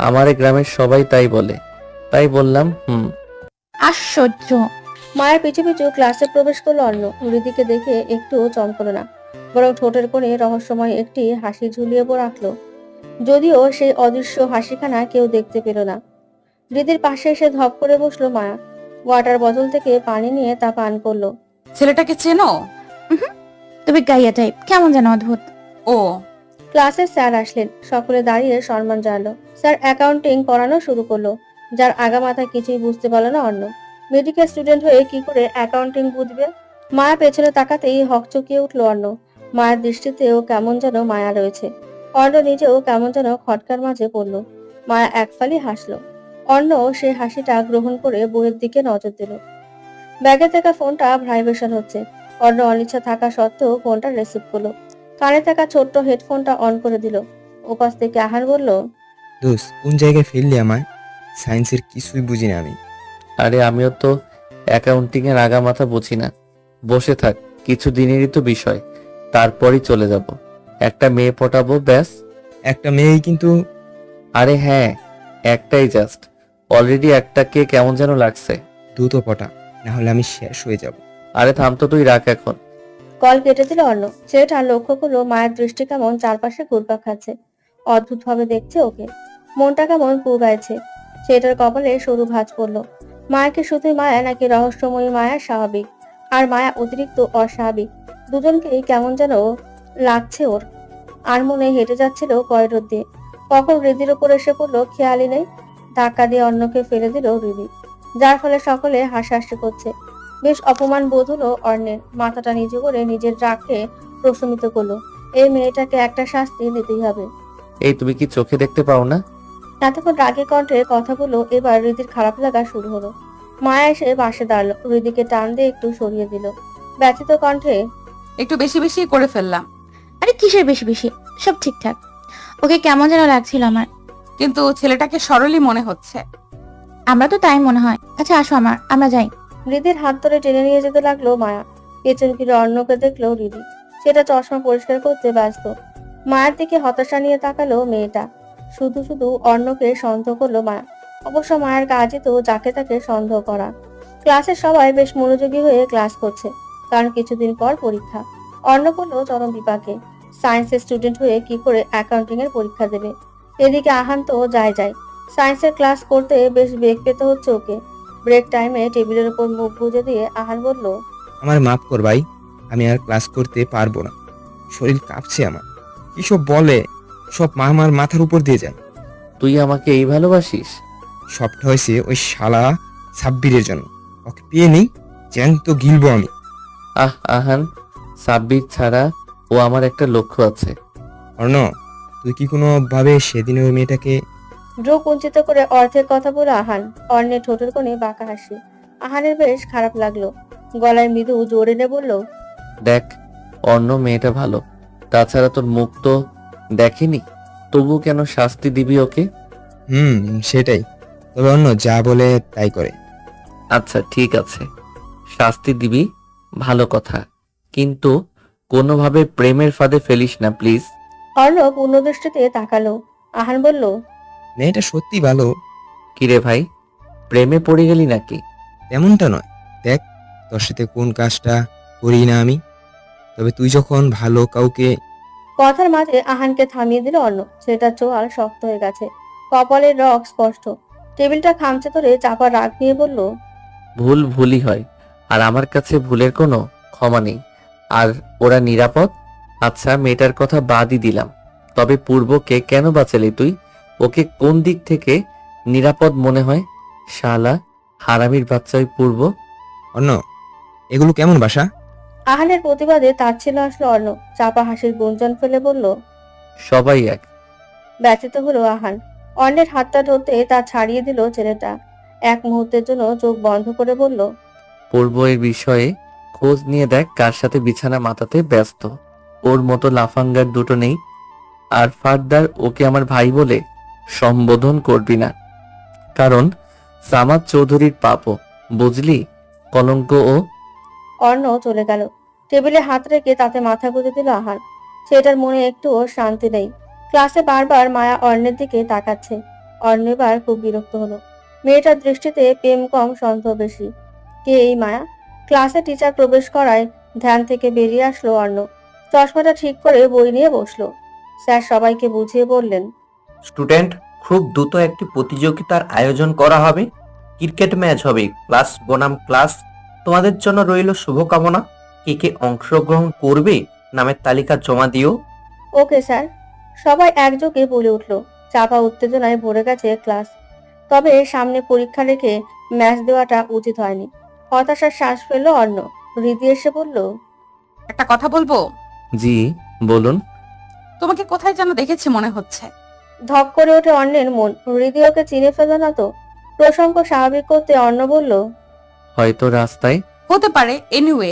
আমার এই গ্রামের সবাই তাই বলে, তাই বললাম। হুম। আশ্চর্য। মায়ের পিছু পিছু ক্লাসে প্রবেশ করলো অর্ণ। হৃদিকে দেখে একটু চমকলো না, বরং ঠোঁটের কোণে রহস্যময় একটি হাসি ঝুলিয়ে রাখলো। যদিও সেই অদৃশ্য হাসিখানা কেউ দেখতে পেল না। হৃদির পাশে এসে ধপ করে বসলো মায়া। ওয়াটার বোতল থেকে পানি নিয়ে তা পান করলো। ছেলেটাকে চেনো? তুমি গাইয়া টাইপ, কেমন যেন অদ্ভুত। ও, ক্লাসের স্যার আসলেন। সকলে দাঁড়িয়ে সম্মান জানালো। স্যার অ্যাকাউন্টিং পড়ানো শুরু করলো, যার আগামাথা কিছুই বুঝতে পারলো না অর্ণ। মেডিকেল স্টুডেন্ট হয়ে কি করে অ্যাকাউন্টিং বুঝবে? মায়া পেছনে তাকাতেই হকচকিয়ে উঠলো অর্ণ। মায়ের দৃষ্টিতেও কেমন যেন মায়া রয়েছে। অর্ণ নিজেও কেমন যেন খটকার মাঝে পড়লো। মায়া একফালি হাসলো। অর্ণ সে হাসিটা গ্রহণ করে বইয়ের দিকে নজর দিল। ব্যাগে থাকা ফোনটা ভাইব্রেশন হচ্ছে। অর্ণ অনিচ্ছা থাকা সত্ত্বেও ফোনটা রিসিভ করলো। কানে থাকা ছোট্ট হেডফোনটা অন করে দিল। ওপাশ থেকে আহার বলল, দোস্ত কোন জায়গায় ফেললি আমায়? সায়েন্সের কিছুই বুঝি না আমি। আরে আমিও তো অ্যাকাউন্টিং এর আগা মাথা বুঝি না। বসে থাক, কিছু দিনেরই তো বিষয়, তারপরই চলে যাব। একটা মেয়ে পটাবো, ব্যাস। একটা মেয়েই কিন্তু। আরে হ্যাঁ, একটাই জাস্ট। অলরেডি একটাকে কেমন যেন লাগছে। দ্রুত পটা, না হলে আমি শেষ হয়ে যাব। আরে থাম তো, তুই রাখ এখন। কল কেটে দিল অর্ণ। ছেলেটা লক্ষ্য করলো মায়ের দৃষ্টি কেমন চারপাশে ঘুরপাক খাচ্ছে। অদ্ভুত ভাবে দেখছে ওকে। মনটা কেমন পুগাইছে। ছেলেটার কপালে সরু ভাঁজ পড়লো। মায়াকে শুধুই মায়া নাকি রহস্যময়ী মায়া স্বাভাবিক, আর মায়া অতিরিক্ত অস্বাভাবিক? দুজনকেই কেমন যেন লাগছে ওর। আর মনে হেঁটে যাচ্ছিল করিডোর দিয়ে। কখন হৃদির উপর এসে পড়লো খেয়ালই নেই। ধাক্কা দিয়ে অন্যকে ফেলে দিল হৃদি, যার ফলে সকলে হাসাহাসি করছে। বেশ অপমান বোধ হলো অর্ণের। মাথাটা নিচু করে নিজের রাগকে প্রশমিত করলো। এই মেয়েটাকে একটা শাস্তি দিতেই হবে। এই তুমি কি চোখে দেখতে পাও না? এতক্ষণ রাগে কণ্ঠে কথাগুলো এবার হৃদির খারাপ লাগা শুরু হলো। মায়া এসে পাশে দাঁড়ালো। হৃদিকে টান দিয়ে একটু সরিয়ে দিল। ব্যথিত কণ্ঠে, একটু বেশি বেশি করে ফেললাম। আরে কিসের বেশি বেশি? সব ঠিকঠাক। ওকে কেমন যেন লাগছিল আমার। কিন্তু ছেলেটাকে সরলই মনে হচ্ছে। আমরা তো তাই মনে হয়। আচ্ছা আসো আমরা যাই। হৃদির হাত ধরে টেনে নিয়ে যেতে লাগলো মায়া। পেছন ফিরে অর্ণকে দেখলো হৃদি। সেটা চশমা পরিষ্কার করতে ব্যস্ত। মায়ের দিকে হতাশা নিয়ে তাকালো মেয়েটা। শুধু শুধু অর্ণকে সন্দেহ করলো মায়া। অবশ্য মায়ের কাজই তো যাকে তাকে সন্দেহ করা। ক্লাসের সবাই বেশ মনোযোগী হয়ে ক্লাস করছে, কারণ কিছুদিন পর পরীক্ষা। অর্ণ বলল চরম বিপাকে। সায়েন্সের স্টুডেন্ট হয়ে কি করে অ্যাকাউন্টিং এর পরীক্ষা দেবে? এদিকে আহান তো যায়। সায়েন্সের ক্লাস করতে বেশ বেগ পেতে হচ্ছে ওকে। ব্রেক টাইমে টেবিলের উপর মুখ গুজে দিয়ে আহান বলল, আমার মাফ কর ভাই, আমি আর ক্লাস করতে পারবো না। শরীর কাঁপছে আমার। কিসব বলে, সব আমার মাথার উপর দিয়ে যায়। তুই আমাকে এই ভালোবাসিস? সবটা হয়েছে ওই শালা সাব্বিরের জন্য। ওকে পেয়ে নেই, জ্যান্ত গিলবো আমি। আহান, সাব্বির ছাড়া ও আমার একটা লক্ষ্য আছে। অর্ণ, তুই কি কোনো ভাবে সেদিন ওই মেয়েটাকে? ভ্রু কুঞ্চিত করে অর্ধেক কথা বলে আহান। অর্ণের ঠোঁটের কোণে বাঁকা হাসি। আহানের বেশ খারাপ লাগলো। গলায় মৃদু জোর এনে বলল, দেখ, অন্য মেয়েটা ভালো, তাছাড়া তোর মুখ তো দেখেনি, তবু কেন শাস্তি দিবি ওকে? সেটাই। তবে অন্য যা বলে তাই করে। আচ্ছা ঠিক আছে, শাস্তি দিবি, ভালো কথা, কিন্তু কোনোভাবে প্রেমের ফাঁদে ফেলিস না প্লিজ। অর্ণ পূর্ণ দৃষ্টিতে তাকালো। আহান বলল, মেয়েটা সত্যি ভালো। কিরে ভাই, প্রেমে পড়ে গেলি নাকি? তেমনটা নয়। দেখ তোর সাথে কোন কাজটা করি না আমি। তবে তুই যখন ভালো কাউকে কথার মাঝে আহানকে থামিয়ে দিল অর্ণ। ছেলেটার চোয়াল শক্ত হয়ে গেছে, কপালের রগ স্পষ্ট। টেবিলটা খামচে ধরে চাপা রাগ নিয়ে বলল, ভুল ভুলই হয়, আর আমার কাছে ভুলের কোনো ক্ষমা নেই। আর ওরা নিরাপদ? আচ্ছা, মেয়েটার কথা বাদই দিলাম, তবে পূর্বকে কেন বাঁচালি তুই? ওকে কোন দিক থেকে নিরাপদ মনে হয়? শালা হারামির বাচ্চা ওই পূর্ব। অন্য এগুলো কেমন বাসা? আহানের প্রতিবাদে তাচ্ছিল্য আসলো অর্ণ। চাপা হাসির গুঞ্জন ফেলে বলল, সবাই এক। ব্যথিত হলো আহান। অন্যের হাতটা ধরতে তা ছাড়িয়ে দিল ছেলেটা। এক মুহূর্তের জন্য চোখ বন্ধ করে বলল, পূর্ব এর বিষয়ে খোঁজ নিয়ে দেখ কার সাথে বিছানা মাতাতে ব্যস্ত। ওর মতো লাফাঙ্গার দুটো নেই। আর ফারদার ওকে আমার ভাই বলে সম্বোধন করবি না, কারণ সামাদ চৌধুরীর পাপও, বুঝলি? কলঙ্ক ও। অর্ণ চলে গেল। টেবিলে হাত রেখে তাতে মাথা গুঁজে দিল আহান। ছেলেটার মনে একটুও শান্তি নেই। ক্লাসে বারবার মায়া অর্ণের দিকে তাকাচ্ছে। অর্ণ এবার খুব বিরক্ত হলো। মেয়েটার দৃষ্টিতে প্রেম কম, সন্দেহ বেশি। কে এই মায়া? ক্লাসে টিচার প্রবেশ করায় ধ্যান থেকে বেরিয়ে আসলো অর্ণ। চশমাটা ঠিক করে বই নিয়ে বসলো। স্যার সবাইকে বুঝিয়ে বললেন, স্টুডেন্ট, খুব দ্রুত একটি প্রতিযোগিতার আয়োজন করা হবে। ক্রিকেট ম্যাচ হবে, ক্লাস বনাম ক্লাস। তোমাদের জন্য রইল শুভকামনা। কে কে অংশগ্রহণ করবে নামের তালিকা জমা দিও। Okay sir. সবাই একযোগে বলে উঠলো। চাপা উত্তেজনায় ভরে গেছে ক্লাস। তবে সামনে পরীক্ষা রেখে ম্যাচ দেওয়াটা উচিত হয়নি। হতাশার শ্বাস ফেললো অর্ণ। হৃদি এসে বলল, একটা কথা বলবো? জি বলুন। তোমাকে কোথায় যেন দেখেছি মনে হচ্ছে। ধক করে ওঠে অর্ণের মন। হৃদি ওকে চিনে ফেলল না তো? প্রসঙ্গ স্বাভাবিক করতে অর্ণ বলল, হয়তো রাস্তায়। হতে পারে। এনিওয়ে,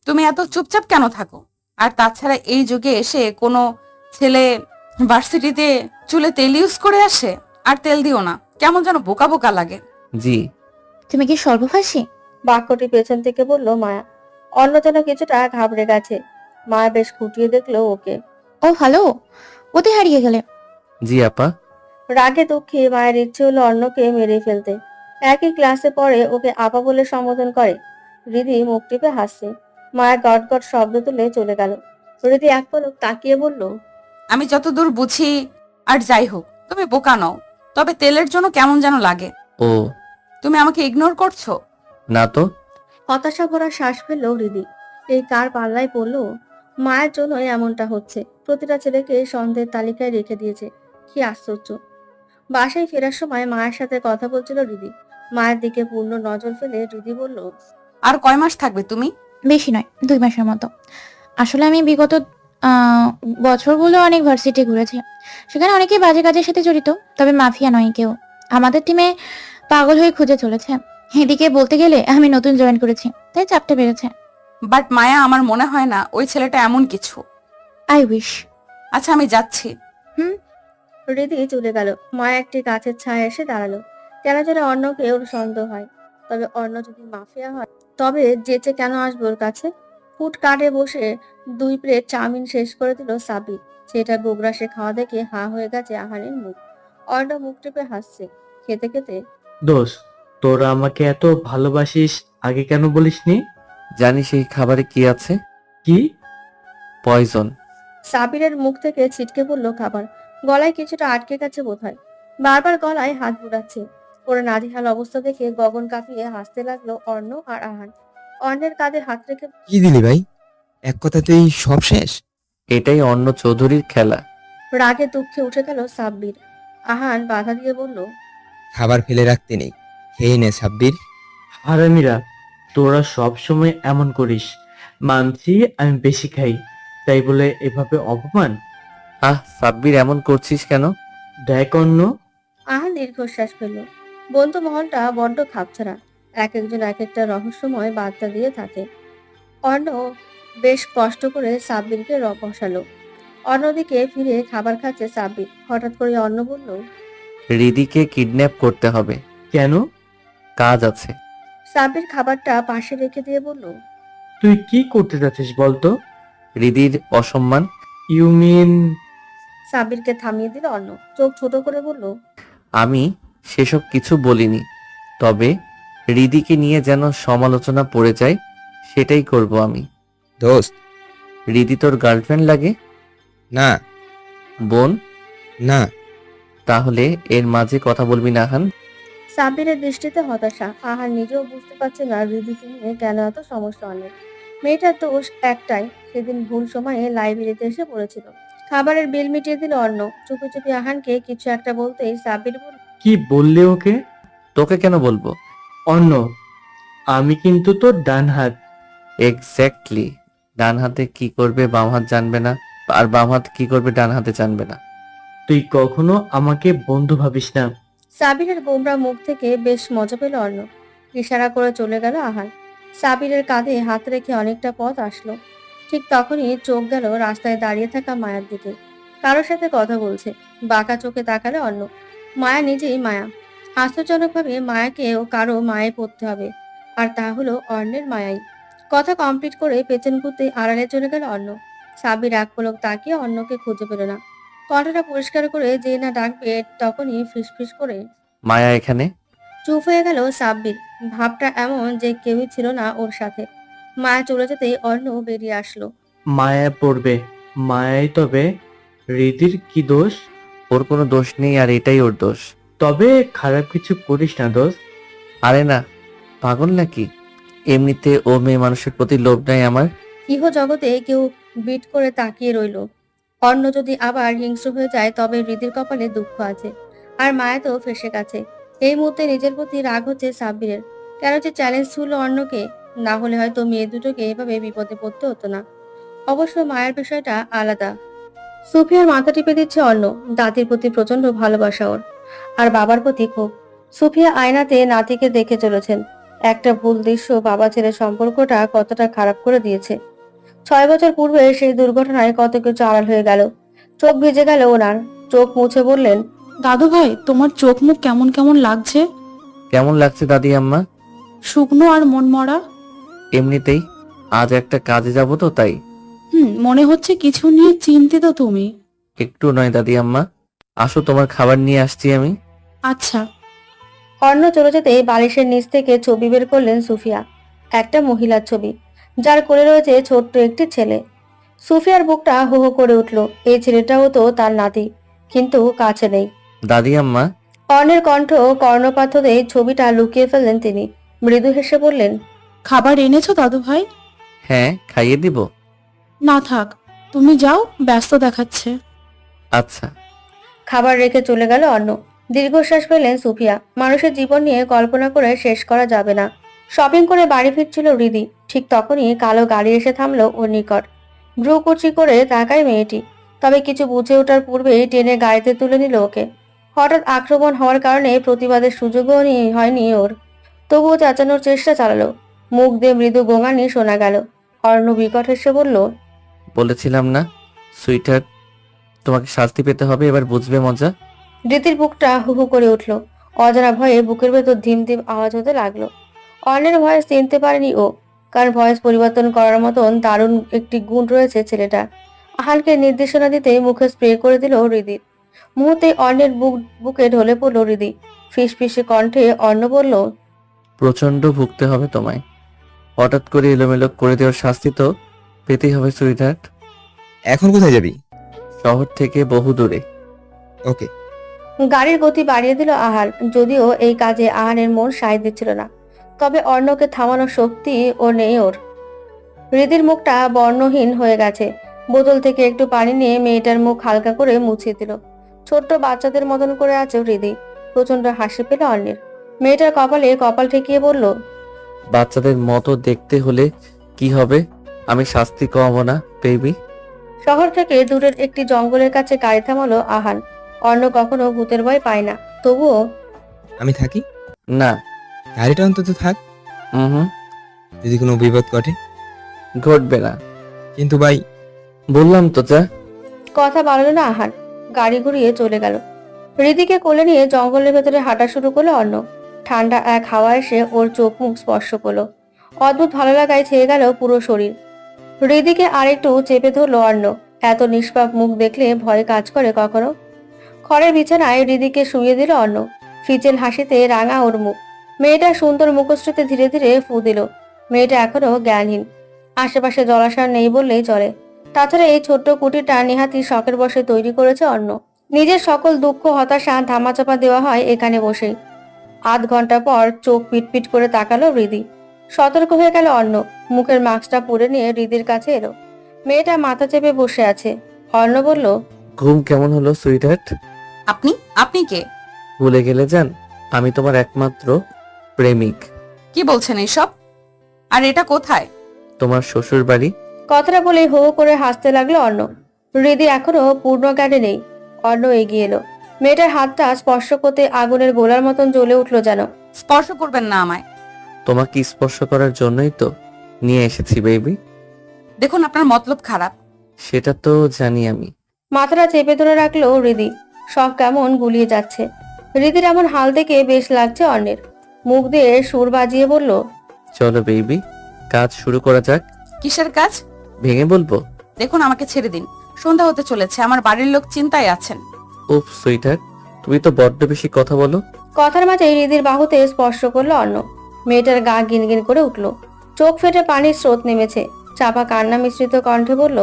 তুমি এত চুপচাপ কেন থাকো? আর তাছাড়া এই যুগে এসে কোনো ছেলে ভার্সিটিতে চুলে তেল ইউজ করে আসে? আর তেল দিও না, কেমন যেন বোকা বোকা লাগে। জি। তুমি কি সর্বভাষী? বাক্যটি পেছন থেকে বলল মায়া। অন্য যেন কিছুটা ঘাবড়ে গেছে। মায়া বেশ খুঁটিয়ে দেখলো ওকে। ও ভালো, ওতে হারিয়ে গেলে। জি আপা। রাগে দুঃখে মায়ের ইচ্ছে হলো অন্যকে মেরে ফেলতে। একই ক্লাসে পড়ে, ওকে আপা বলে সম্বোধন করে। হৃদি মুখ টিপে হাসছে। মায়া গট গট শব্দ তুলে চলে গেল। হৃদি এক পলক তাকিয়ে বলল, আমি যতদূর বুঝি, আর যাই হোক, তুমি বোকা নও, তবে তেলের জন্য কেমন যেন লাগে। ও তুমি আমাকে ইগনোর করছো? না তো। হতাশা ভরা শ্বাস ফেললো হৃদি। এই কার পাল্লায় পড়লো? মায়ের জন্যই এমনটা হচ্ছে। প্রতিটা ছেলেকে সন্দেহের তালিকায় রেখে দিয়েছে। কি আশ্চর্য। বাসায় ফেরার সময় মায়ের সাথে কথা বলছিল হৃদি। মায়ের দিকে পূর্ণ নজর ফেলে হৃদি বলল, আর কয় মাস থাকবে তুমি? বেশি নয়, 2 মাসের মতো। আসলে আমি বিগত বছরগুলো অনেক ভার্সিটি ঘুরেছি। সেখানে অনেকেই বাজে কাজের সাথে জড়িত, তবে মাফিয়া নয় কেউ। আমাদের টিমে পাগল হয়ে খুঁজে চলেছে। এদিকে বলতে গেলে আমি নতুন জয়েন করেছি, তাই চাপটা বেড়েছে। বাট মায়া, আমার মনে হয় না ওই ছেলেটা এমন কিছু। I wish. আচ্ছা, আমি যাচ্ছি। হৃদি চলে গেল। মায়া একটি গাছের ছায়া এসে দাঁড়ালো। কেন যেন অর্ণকে ওর সন্দেহ হয়। তবে অর্ণ যদি মাফিয়া হয়, তবে যেচে কেন আসবে ওর কাছে? ফুড কার্টে বসে 2 প্লেট চাউমিন শেষ করে দিল সাবির। সেটা গোগ্রাসে খাওয়া দেখে হা হয়ে গেছে আহারের মুখ। অর্ণ মুখ টিপে হাসছে। খেতে খেতে, দোস্ত, তোরা আমাকে এত ভালোবাসিস, আগে কেন বলিসনি? জানিস এই খাবারে কি আছে? কি? পয়জন। সাবিরের মুখ থেকে ছিটকে পড়লো খাবার। গলায় কিছুটা আটকে গেছে বোধহয়। বারবার গলায় হাত বুড়াচ্ছে। ওর নাজেহাল অবস্থা দেখে গগন কাঁপিয়ে হাসতে লাগলো অর্ণ আর আহান। অর্ণের কাঁধে হাত রেখে কি দিলি ভাই? এক কথাতেই সব শেষ? এটাই অন্য চৌধুরীর খেলা। রাগে দুঃখে উঠে গেল সাব্বির। আহান বাধা দিয়ে বলল, খাবার ফেলে রাখতে নেই, খেয়ে নে সাব্বির। হারামিরা, তোরা সব সময় এমন করিস। মানছি আমি বেশি খাই, তাই বলে এভাবে অপমান? সাব্বির এমন করছিস কেন? দেখ অন্য। আহান দীর্ঘশ্বাস ফেলল। বন্ধু মহলটা বড্ড খাপছাড়া। এক একজন এক একটা রহস্যময় বার্তা দিয়ে থাকে। অর্ণ বেশ কষ্ট করে সাব্বিরকে বসালো। অন্যদিকে ফিরে খাবার খাচ্ছে সাব্বির। হঠাৎ করে অর্ণ বলল, হৃদিকে কিডন্যাপ করতে হবে। কেন? কাজ আছে। সাব্বির খাবারটা পাশে রেখে দিয়ে বলল, তুই কি করতে যাচ্ছিস বলতো? হৃদির অসম্মান। You mean? সাব্বিরকে থামিয়ে দিল অর্ণ। চোখ ছোট করে বলল, আমি সেসব কিছু বলিনি, তবে হৃদিকে নিয়ে যেন সমালোচনা পড়ে যায় সেটাই করব আমি। দোস্ত। রীতি তোর গার্লফ্রেন্ড লাগে? না। বোন? না। তাহলে এর মাঝে কথা বলবি না আহান। সাব্বিরের দৃষ্টিতে হতাশা। আহার নিজেও বুঝতে পারছে না হৃদিকে নিয়ে কেন এত সমস্যা অনেক। মেয়েটার দোষ একটাই, সেদিন ভুল সময়ে লাইব্রেরিতে এসে পড়েছিল। খাবারের বিল মিটিয়ে দিল অর্ণ। চুপি চুপি আহানকে কিছু একটা বলতেই সাব্বির বলল, কি বললে ওকে? তোকে কেন বলবো? অন্য, আমি কিন্তু তোর ডান হাত। এক্স্যাক্টলি। ডান হাতে কি করবে বাম হাত জানবে না, আর বাম হাত কি করবে ডান হাতে জানবে না। তুই কখনো আমাকে বন্ধু ভাবিস না। সাবিরের গোমরা মুখ থেকে বেশ মজা পেল অর্ণ। ইশারা করে চলে গেল আহান। সাবিরের কাঁধে হাত রেখে অনেকটা পথ আসলো। ঠিক তখনই চোখ গেল রাস্তায় দাঁড়িয়ে থাকা মায়ার দিকে। কারোর সাথে কথা বলছে। বাঁকা চোখে তাকালে অর্ণ। মায়া নিজেই মায়া। আশ্চর্যজনকভাবে মায়াকেও কারো মায়ে পড়তে হবে, আর তা হলো অর্ণের মায়াই। কথা কমপ্লিট করে পেছন ঘুরতে আড়ালে চলে গেল অর্ণ। সাবির এক পলক তাকিয়ে অর্ণকে খুঁজে পেল না। কণ্ঠটা পরিষ্কার করে যে না ডাকবে তখনই ফিসফিস করে মায়া এখানে? চুপ হয়ে গেল সাব্বির। ভাবটা এমন যে কেউই ছিল না ওর সাথে। মায়া চলে যেতেই অর্ণ বেরিয়ে আসলো। মায়া পড়বে। মায়াই তবে হৃদির কি দোষ? ওর কোনো দোষ নেই, আর এটাই ওর দোষ। তবে খারাপ কিছু করিস না দোস্ত। আরে না, পাগল নাকি? এমনিতে ও মেয়ে মানুষের প্রতি লোভ নাই আমার। ইহ জগতে কেউ বিট করে তাকিয়ে রইল। অন্য যদি আবার হিংস্র হয়ে যায় তবে হৃদির কপালে দুঃখ আছে। আর মায়া তো ফেসে গেছে। এই মুহূর্তে নিজের প্রতি রাগ হচ্ছে সাব্বিরের। কেন যে চ্যালেঞ্জ ছিল অন্যকে, না হলে হয়তো মেয়ে দুটোকে এভাবে বিপদে পড়তে হতো না। অবশ্য মায়ের বিষয়টা আলাদা। সুফিয়ার মাথা টিপে দিচ্ছে অন্য। দাদির প্রতি প্রচন্ড ভালোবাসা ওর, আর বাবার প্রতি ক্ষোভ। সুফিয়া আয়নাতে নাতিকে দেখে চলেছেন। একটা ভুল দৃশ্য বাবা ছেলের সম্পর্কটা কতটা খারাপ করে দিয়েছে। 6 বছর পূর্বে সেই দুর্ঘটনায় কত কিছু আড়াল হয়ে গেল। চোখ ভিজে গেল ওনার। চোখ মুছে বললেন, দাদু ভাই, তোমার চোখ মুখ কেমন কেমন লাগছে? কেমন লাগছে দাদি আম্মা? শুকনো আর মনমরা। এমনিতেই আজ একটা কাজে যাব তো তাই। মনে হচ্ছে কিছু নিয়ে চিন্তিত তুমি। একটু নয় দাদি আম্মা, আসো তোমার খাবার নিয়ে আসছি আমি। আচ্ছা। অর্ণ চলে যেতে বালিশের নিচ থেকে ছবি বের করলেন সুফিয়া। একটা মহিলার ছবি, যার কোলে রয়েছে ছোট্ট একটি ছেলে। সুফিয়ার বুকটা হো হো করে উঠল। এই ছেলেটাও তো তার নাতি, কিন্তু কাছে নেই। দাদি আম্মা। অর্ণের কণ্ঠ কর্ণপাত হতে ছবিটা লুকিয়ে ফেললেন তিনি। মৃদু হেসে বললেন, খাবার এনেছো দাদু ভাই? হ্যাঁ, খাইয়ে দিব। না থাক, তুমি যাও, ব্যস্ত দেখাচ্ছে। আচ্ছা। খাবার রেখে চলে গেল অর্ণ। দীর্ঘশ্বাস পেলেন সুফিয়া। মানুষের জীবন নিয়ে কল্পনা করে শেষ করা যাবে না। শপিং করে বাড়ি ফিরছিল হৃদি। ঠিক তখনই কালো গাড়ি এসে থামলো ওর নিকট। ভ্রু কুচি করে তাকায় মেয়েটি। তবে কিছু বুঝে ওঠার পূর্বেই টেনে গাড়িতে তুলে নিল ওকে। হঠাৎ আক্রমণ হওয়ার কারণে প্রতিবাদের সুযোগও হয়নি ওর। তবুও চাচানোর চেষ্টা চালালো। মুখ দিয়ে মৃদু গোঙানি শোনা গেল। অর্ণ বিকট হেসে বলল, বলেছিলাম না সুইটার, তোমাকে শাস্তি পেতে হবে, এবার বুঝবে মজা। রীতির বুকটা হু হু করে উঠল। অজানা ভয়ে বুকের ভেতর ধিম ধিম আওয়াজ হতে লাগলো। অর্ণের ভয়েস চিনতে পারেনি ও, কারণ ভয়েস পরিবর্তন করার মতন দারুণ একটি গুণ রয়েছে ছেলেটা। আহানকে নির্দেশনা দিতে মুখে স্প্রে করে দিল হৃদি। মুহূর্তে অর্ণের বুকে ঢলে পড়ল হৃদি। ফিসফিসে কণ্ঠে অর্ণ বলল, প্রচন্ড ভুগতে হবে তোমায়। হঠাৎ করে এলোমেলো করে দেওয়ার শাস্তি তো পেতেই হবে সুইটার। এখন কোথায় যাবি? শহর থেকে বহু দূরে। ওকে। গাড়ির গতি বাড়িয়ে দিল আহান। যদিও এই কাজে আহানের মন সায় দিচ্ছিল না, তবে অর্ণকে থামানোর শক্তি ও নেই ওর। হৃদির মুখটা বর্ণহীন হয়ে গেছে। বোতল থেকে একটু পানি নিয়ে মেয়েটার মুখ হালকা করে মুছিয়ে দিল। ছোট্ট বাচ্চাদের মতন করে আছে হৃদি। প্রচন্ড হাসি পেল অর্ণের। মেয়েটার কপালে কপাল ঠেকিয়ে বলল, বাচ্চাদের মতো দেখতে হলে কি হবে? আমি শাস্তি কমাবো না বেবি। শহর থেকে দূরের একটি জঙ্গলের কাছে গাড়ি থামালো আহান। অর্ণ কখনো ভূতের ভয় পায় না, তবুও আমি থাকি? না। গাড়িটা অন্তত থাক। হুম। যদি কোনো বিপদ ঘটে? ঘটবে না। কিন্তু ভাই। বললাম তো যা। কথা বাড়ালো না আহান। গাড়ি ঘুরিয়ে চলে গেল। হৃদিকে কোলে নিয়ে জঙ্গলের ভেতরে হাঁটা শুরু করলো অর্ণ। ঠান্ডা এক হাওয়া এসে ওর চোখ মুখ স্পর্শ করলো। অদ্ভুত ভালো লাগায় ছেয়ে গেল পুরো শরীর। হৃদিকে আরেকটু চেপে ধরলো অর্ণ। এত নিষ্পাপ মুখ দেখলে ভয় কাজ করে কখনো? খড়ের বিছানায় হৃদিকে শুইয়ে দিল অর্ণ। ফিচেল হাসিতে রাঙা ওর মুখ। মেয়েটার সুন্দর মুখশ্রীতে ধীরে ধীরে ফু দিল। মেয়েটা এখনো জ্ঞানহীন। আশেপাশে জলাশয় নেই বললেই চলে। তাছাড়া এই ছোট্ট কুটিরটা নেহাতি শখের বশে তৈরি করেছে অর্ণ। নিজের সকল দুঃখ হতাশা ধামাচাপা দেওয়া হয় এখানে বসেই। আধ ঘন্টা পর চোখ পিটপিট করে তাকালো হৃদি। সতর্ক হয়ে গেল অর্ণ। মুখের মাস্কটা পরে নিয়ে হৃদির কাছে এলো। মেয়েটা মাথা চেপে বসে আছে। অর্ণ বলল, ঘুম কেমন হলো সুইটহার্ট? আপনি আপনি কে? ভুলে গেলে যান, আমি তোমার একমাত্র প্রেমিক। কি বলছেন এইসব? আর এটা কোথায়? তোমার শ্বশুর বাড়ি। কথাটা বলে হো হো করে হাসতে লাগলো অর্ণ। হৃদি এখনো পূর্ণ জ্ঞানে নেই। অর্ণ এগিয়ে এলো। মেয়েটার হাতটা স্পর্শ করতে আগুনের গোলার মতন জ্বলে উঠলো যেন। স্পর্শ করবেন না আমায়। তোমাকে স্পর্শ করার জন্যই তো নিয়ে এসেছি বেবি। দেখুন আপনার মতলব খারাপ। সেটা তো জানি আমি। মাথাটা চেপে ধরে রাখলো হৃদি। সব কেমন গুলিয়ে যাচ্ছে। হৃদির এমন হাল দেখে বেশ লাগছে অর্ণের। মুখ দিয়ে সুর বাজিয়ে বলল, চলো বেবি, কাজ শুরু করা যাক। কিসের কাজ? ভেঙে বলবো। দেখুন আমাকে ছেড়ে দিন। সন্ধ্যা হতে চলেছে, আমার বাড়ির লোক চিন্তায় আছেন। উফ সুইটহার্ট, তুমি তো বড্ড বেশি কথা বলো। কথার মাঝে হৃদির বাহুতে স্পর্শ করলো অর্ণ। মেয়েটার গা গিনগিন করে উঠলো। চোখ ফেটে পানির স্রোত নেমেছে। চাপা কান্না মিশ্রিত কণ্ঠে বলল,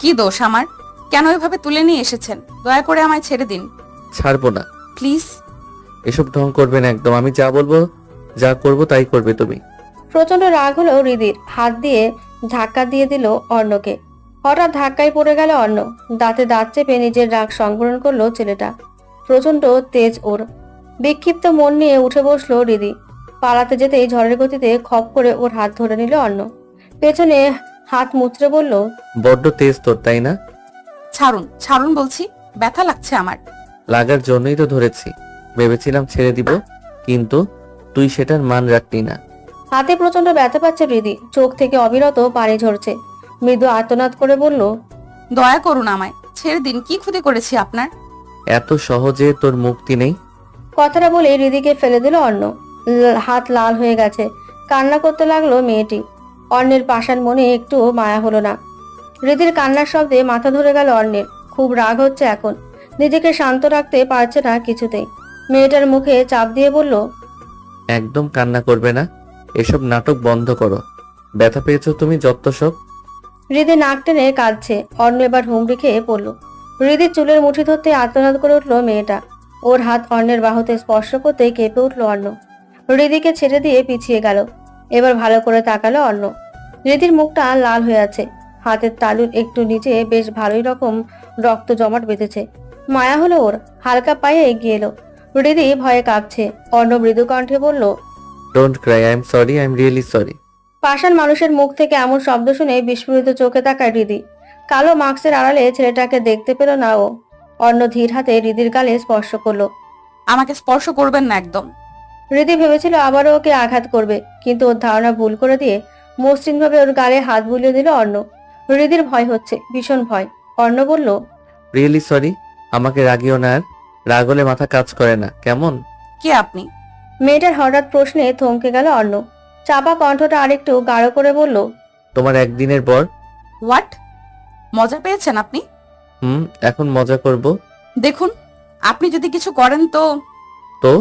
কি দোষ আমার? কেন এভাবে তুলে নিয়ে এসেছেন? দয়া করে আমায় ছেড়ে দিন ছাড়বো না। প্লিজ। এসব ঢং করবে না একদম। আমি যা বলবো, যা করবো তাই করবে তুমি। প্রচন্ড রাগ হলো হৃদির। হাত দিয়ে ধাক্কা দিয়ে দিল অর্ণকে। হঠাৎ ধাক্কায় পড়ে গেল অর্ণ। দাঁতে দাঁত চেপে নিজের রাগ সংবরণ করলো ছেলেটা। প্রচন্ড তেজ ওর। বিক্ষিপ্ত মন নিয়ে উঠে বসলো হৃদি। পালাতে যেতেই ঝড়ের গতিতে খপ করে ওর হাত ধরে নিল অর্ণ। পেছনে হাত মুচড়ে বলল, বড্ড তেজ তোর, তাই না? ছাড়ুন ছাড়ুন বলছি, ব্যথা লাগছে আমার। লাগার জন্যই তো ধরেছি। ভেবেছিলাম ছেড়ে দিব, কিন্তু তুই সেটার মান রাখলি না। হাতে প্রচন্ড ব্যথা পাচ্ছে হৃদি। চোখ থেকে অবিরত পানি ঝরছে। মৃদু আর্তনাদ করে বলল, দয়া করুন আমায় ছেড়ে দিন। কি ক্ষতি করেছি আপনার? এত সহজে তোর মুক্তি নেই। কথাটা বলে হৃদিকে ফেলে দিল অর্ণ। হাত লাল হয়ে গেছে। কান্না করতে লাগলো মেয়েটি। অর্ণের পাষাণ মনে একটু মায়া হলো না। হৃদির কান্নার শব্দে মাথা ধরে গেল অর্ণের। খুব রাগ হচ্ছে এখন। নিজেকে শান্ত রাখতে পারছে না কিছুতেই। মেয়েটার মুখে চাপ দিয়ে বলল, একদম কান্না করবে না। এসব নাটক বন্ধ করো। ব্যথা পেয়েছো তুমি, যত সব। হৃদি নাক টেনে কাঁদছে। অর্ণ এবার হুমড়ি খেয়ে পড়ল। হৃদির চুলের মুঠি ধরতে আর্তনাদ করে উঠলো মেয়েটা। ওর হাত অর্ণের বাহুতে স্পর্শ করতে কেঁপে উঠলো অর্ণ। হৃদিকে ছেড়ে দিয়ে পিছিয়ে গেল। এবার ভালো করে তাকালো অর্ণ। হৃদির মুখটা লাল হয়ে আছে। হাতের তালুর একটু নিচে বেশ ভালোই রকম রক্ত জমাট বেঁধেছে। মায়া হলো ওর। হালকা পায়ে এগিয়ে এলো। হৃদি ভয়ে কাঁপছে। অর্ণ মৃদু কণ্ঠে বলল, don't cry, I am sorry, I am really sorry. পাষাণ মানুষের মুখ থেকে এমন শব্দ শুনে বিস্ফোরিত চোখে তাকায় হৃদি। কালো মাস্কের আড়ালে ছেলেটাকে দেখতে পেল না ও। অর্ণ ধীর হাতে হৃদির গালে স্পর্শ করলো। আমাকে স্পর্শ করবেন না একদম। হৃদি ভেবেছিল আবারও ওকে আঘাত করবে, কিন্তু ওর ধারণা ভুল করে দিয়ে মসৃণ ভাবে ওর গালে হাত বুলিয়ে দিল অর্ণ। হৃদির ভয় হচ্ছে, ভীষণ ভয়। অর্ণ বলল, রিয়েলি সরি। আমাকে রাগিও না আর। রাগ হলে মাথা কাজ করে না, কেমন? কে আপনি? মেয়েটার হঠাৎ প্রশ্নে থমকে গেল অর্ণ। চাপা কণ্ঠটা আরেকটু গাঢ় করে বলল, তোমার একদিনের পর। হোয়াট? মজা পেয়েছেন আপনি? এখন মজা করব। দেখুন, আপনি যদি কিছু করেন তো তো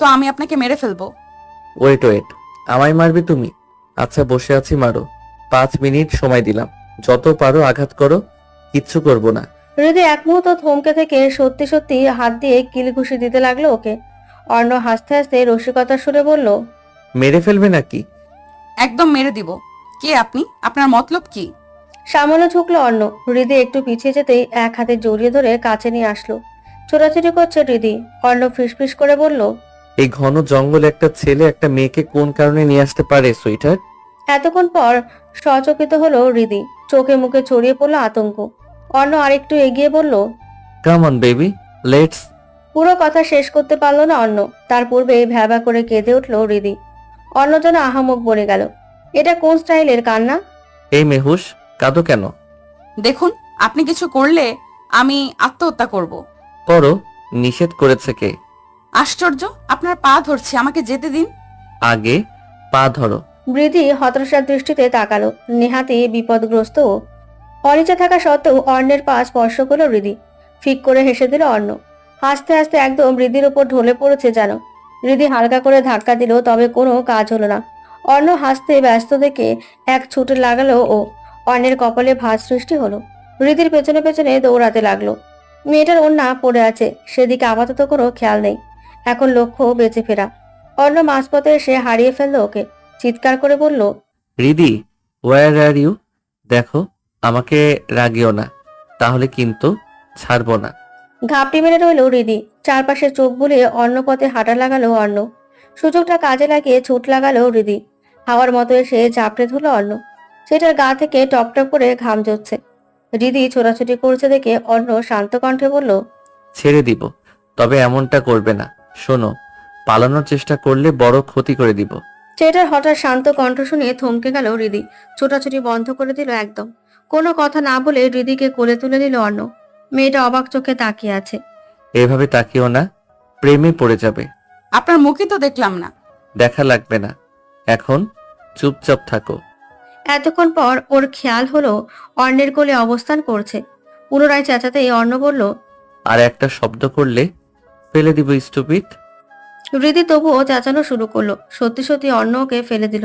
তো আমি আপনাকে মেরে ফেলবো। ওয়েট ওয়েট, আমায় মারবে তুমি? আচ্ছা বসে আছি, মারো। 5 মিনিট সময় দিলাম। যত পারো আঘাত করো, কিচ্ছু করব না। হৃদি এক মুহূর্ত থমকে থেকে সত্যি সত্যি হাত দিয়ে কিল ঘুষি দিতে লাগলো ওকে। অর্ণ হাসতে হাসতে রসিকতার সুরে বলল, মেরে ফেলবে নাকি? একদম মেরে দিব। কে আপনি? আপনার মতলব কি? সামান্য ঝুঁকলো অর্ণ। হৃদি একটু পিছিয়ে যেতেই এক হাতে জড়িয়ে ধরে কাছে নিয়ে আসলো। ছোটাছুটি করছে হৃদি। অর্ণ ফিসফিস করে বলল, এই ঘন জঙ্গলে একটা ছেলে একটা মেয়েকে কোন কারণে নিয়ে আসতে পারে সুইটহার্ট? এতক্ষণ পর সচকিত হলো হৃদি। চোখে মুখে ছড়িয়ে পড়লো আতঙ্ক। অর্ণ আরেকটু এগিয়ে বলল, কাম অন বেবি, লেটস। পুরো কথা শেষ করতে পারলো না অর্ণ। তার পূর্বে ভ্যাবা করে কেঁদে উঠলো হৃদি। অর্ণ যেন আহামক বনে গেল। এটা কোন স্টাইলের কান্না? এই মেহুস, কাঁদো কেন? দেখুন, আপনি কিছু করলে আমি আত্মহত্যা করব। করো, নিষেধ করেছে কে? আশ্চর্য, আপনার পা ধরছি, আমাকে যেতে দিন। আগে পা ধরো। বৃদ্ধি হতাশার দৃষ্টিতে তাকালো। নেহাতি বিপদগ্রস্ত ও। অনিচ্ছা থাকা সত্ত্বেও অর্ণের পা স্পর্শ করলো হৃদি। ফিক করে হেসে দিল অর্ণ। হাসতে হাসতে একদম হৃদির উপর ঢলে পড়েছে যেন। হৃদি হালকা করে ধাক্কা দিল, তবে কোনো কাজ হলো না। অর্ণ হাসতে ব্যস্ত দেখে এক ছুটে লাগালো ও অর্ণের কপালে ভাঁজ সৃষ্টি হলো। হৃদির পেছনে পেছনে দৌড়াতে লাগলো। মেয়েটার ওড়না পড়ে আছে, সেদিকে আপাতত কোনো খেয়াল নেই। এখন লক্ষ্য বেঁচে ফেরা। অর্ণ মাঝপথে এসে হারিয়ে ফেললো ওকে। চিৎকার করে বলল, রিদি, ওয়ার আর ইউ? দেখো, আমাকে রাগিও না, তাহলে কিন্তু ছাড়বো না। ঘাপটি মেরে রইল হৃদি। চারপাশে চোখ বুলিয়ে অন্য পথে হাঁটা লাগালো অর্ণ। সুযোগটা কাজে লাগিয়ে ছুট লাগালো হৃদি। হাওয়ার মতো এসে ঝাপড়ে ধরল অর্ণ। সেটার গা থেকে টপ টপ করে ঘাম ঝরছে। হৃদি ছোটাছুটি করছে দেখে অর্ণ শান্ত কণ্ঠে বলল, ছেড়ে দিব, তবে এমনটা করবে না। শোনো, পালানোর চেষ্টা করলে বড় ক্ষতি করে দিব। সেটার হঠাৎ শান্ত কণ্ঠ শুনে থমকে গেল হৃদি। ছোটাছুটি বন্ধ করে দিল একদম। কোনো কথা না বলে হৃদিকে কোলে তুলে নিল অর্ণ। মেয়েটা অবাক চোখে তাকিয়ে আছে। এভাবে তাকিও না, প্রেমে পড়ে যাবে। আপনার মুখই তো দেখলাম না। দেখা লাগবে না, এখন চুপচাপ থাকো। এতক্ষণ পর ওর খেয়াল হলো অর্ণের কোলে অবস্থান করছে। পুনরায় চেঁচাতেই অর্ণ বলল, আর একটা শব্দ করলে ফেলে দিব স্টুপিড। হৃদি তবুও চেঁচানো শুরু করলো। সত্যি সত্যি অর্ণ ওকে ফেলে দিল।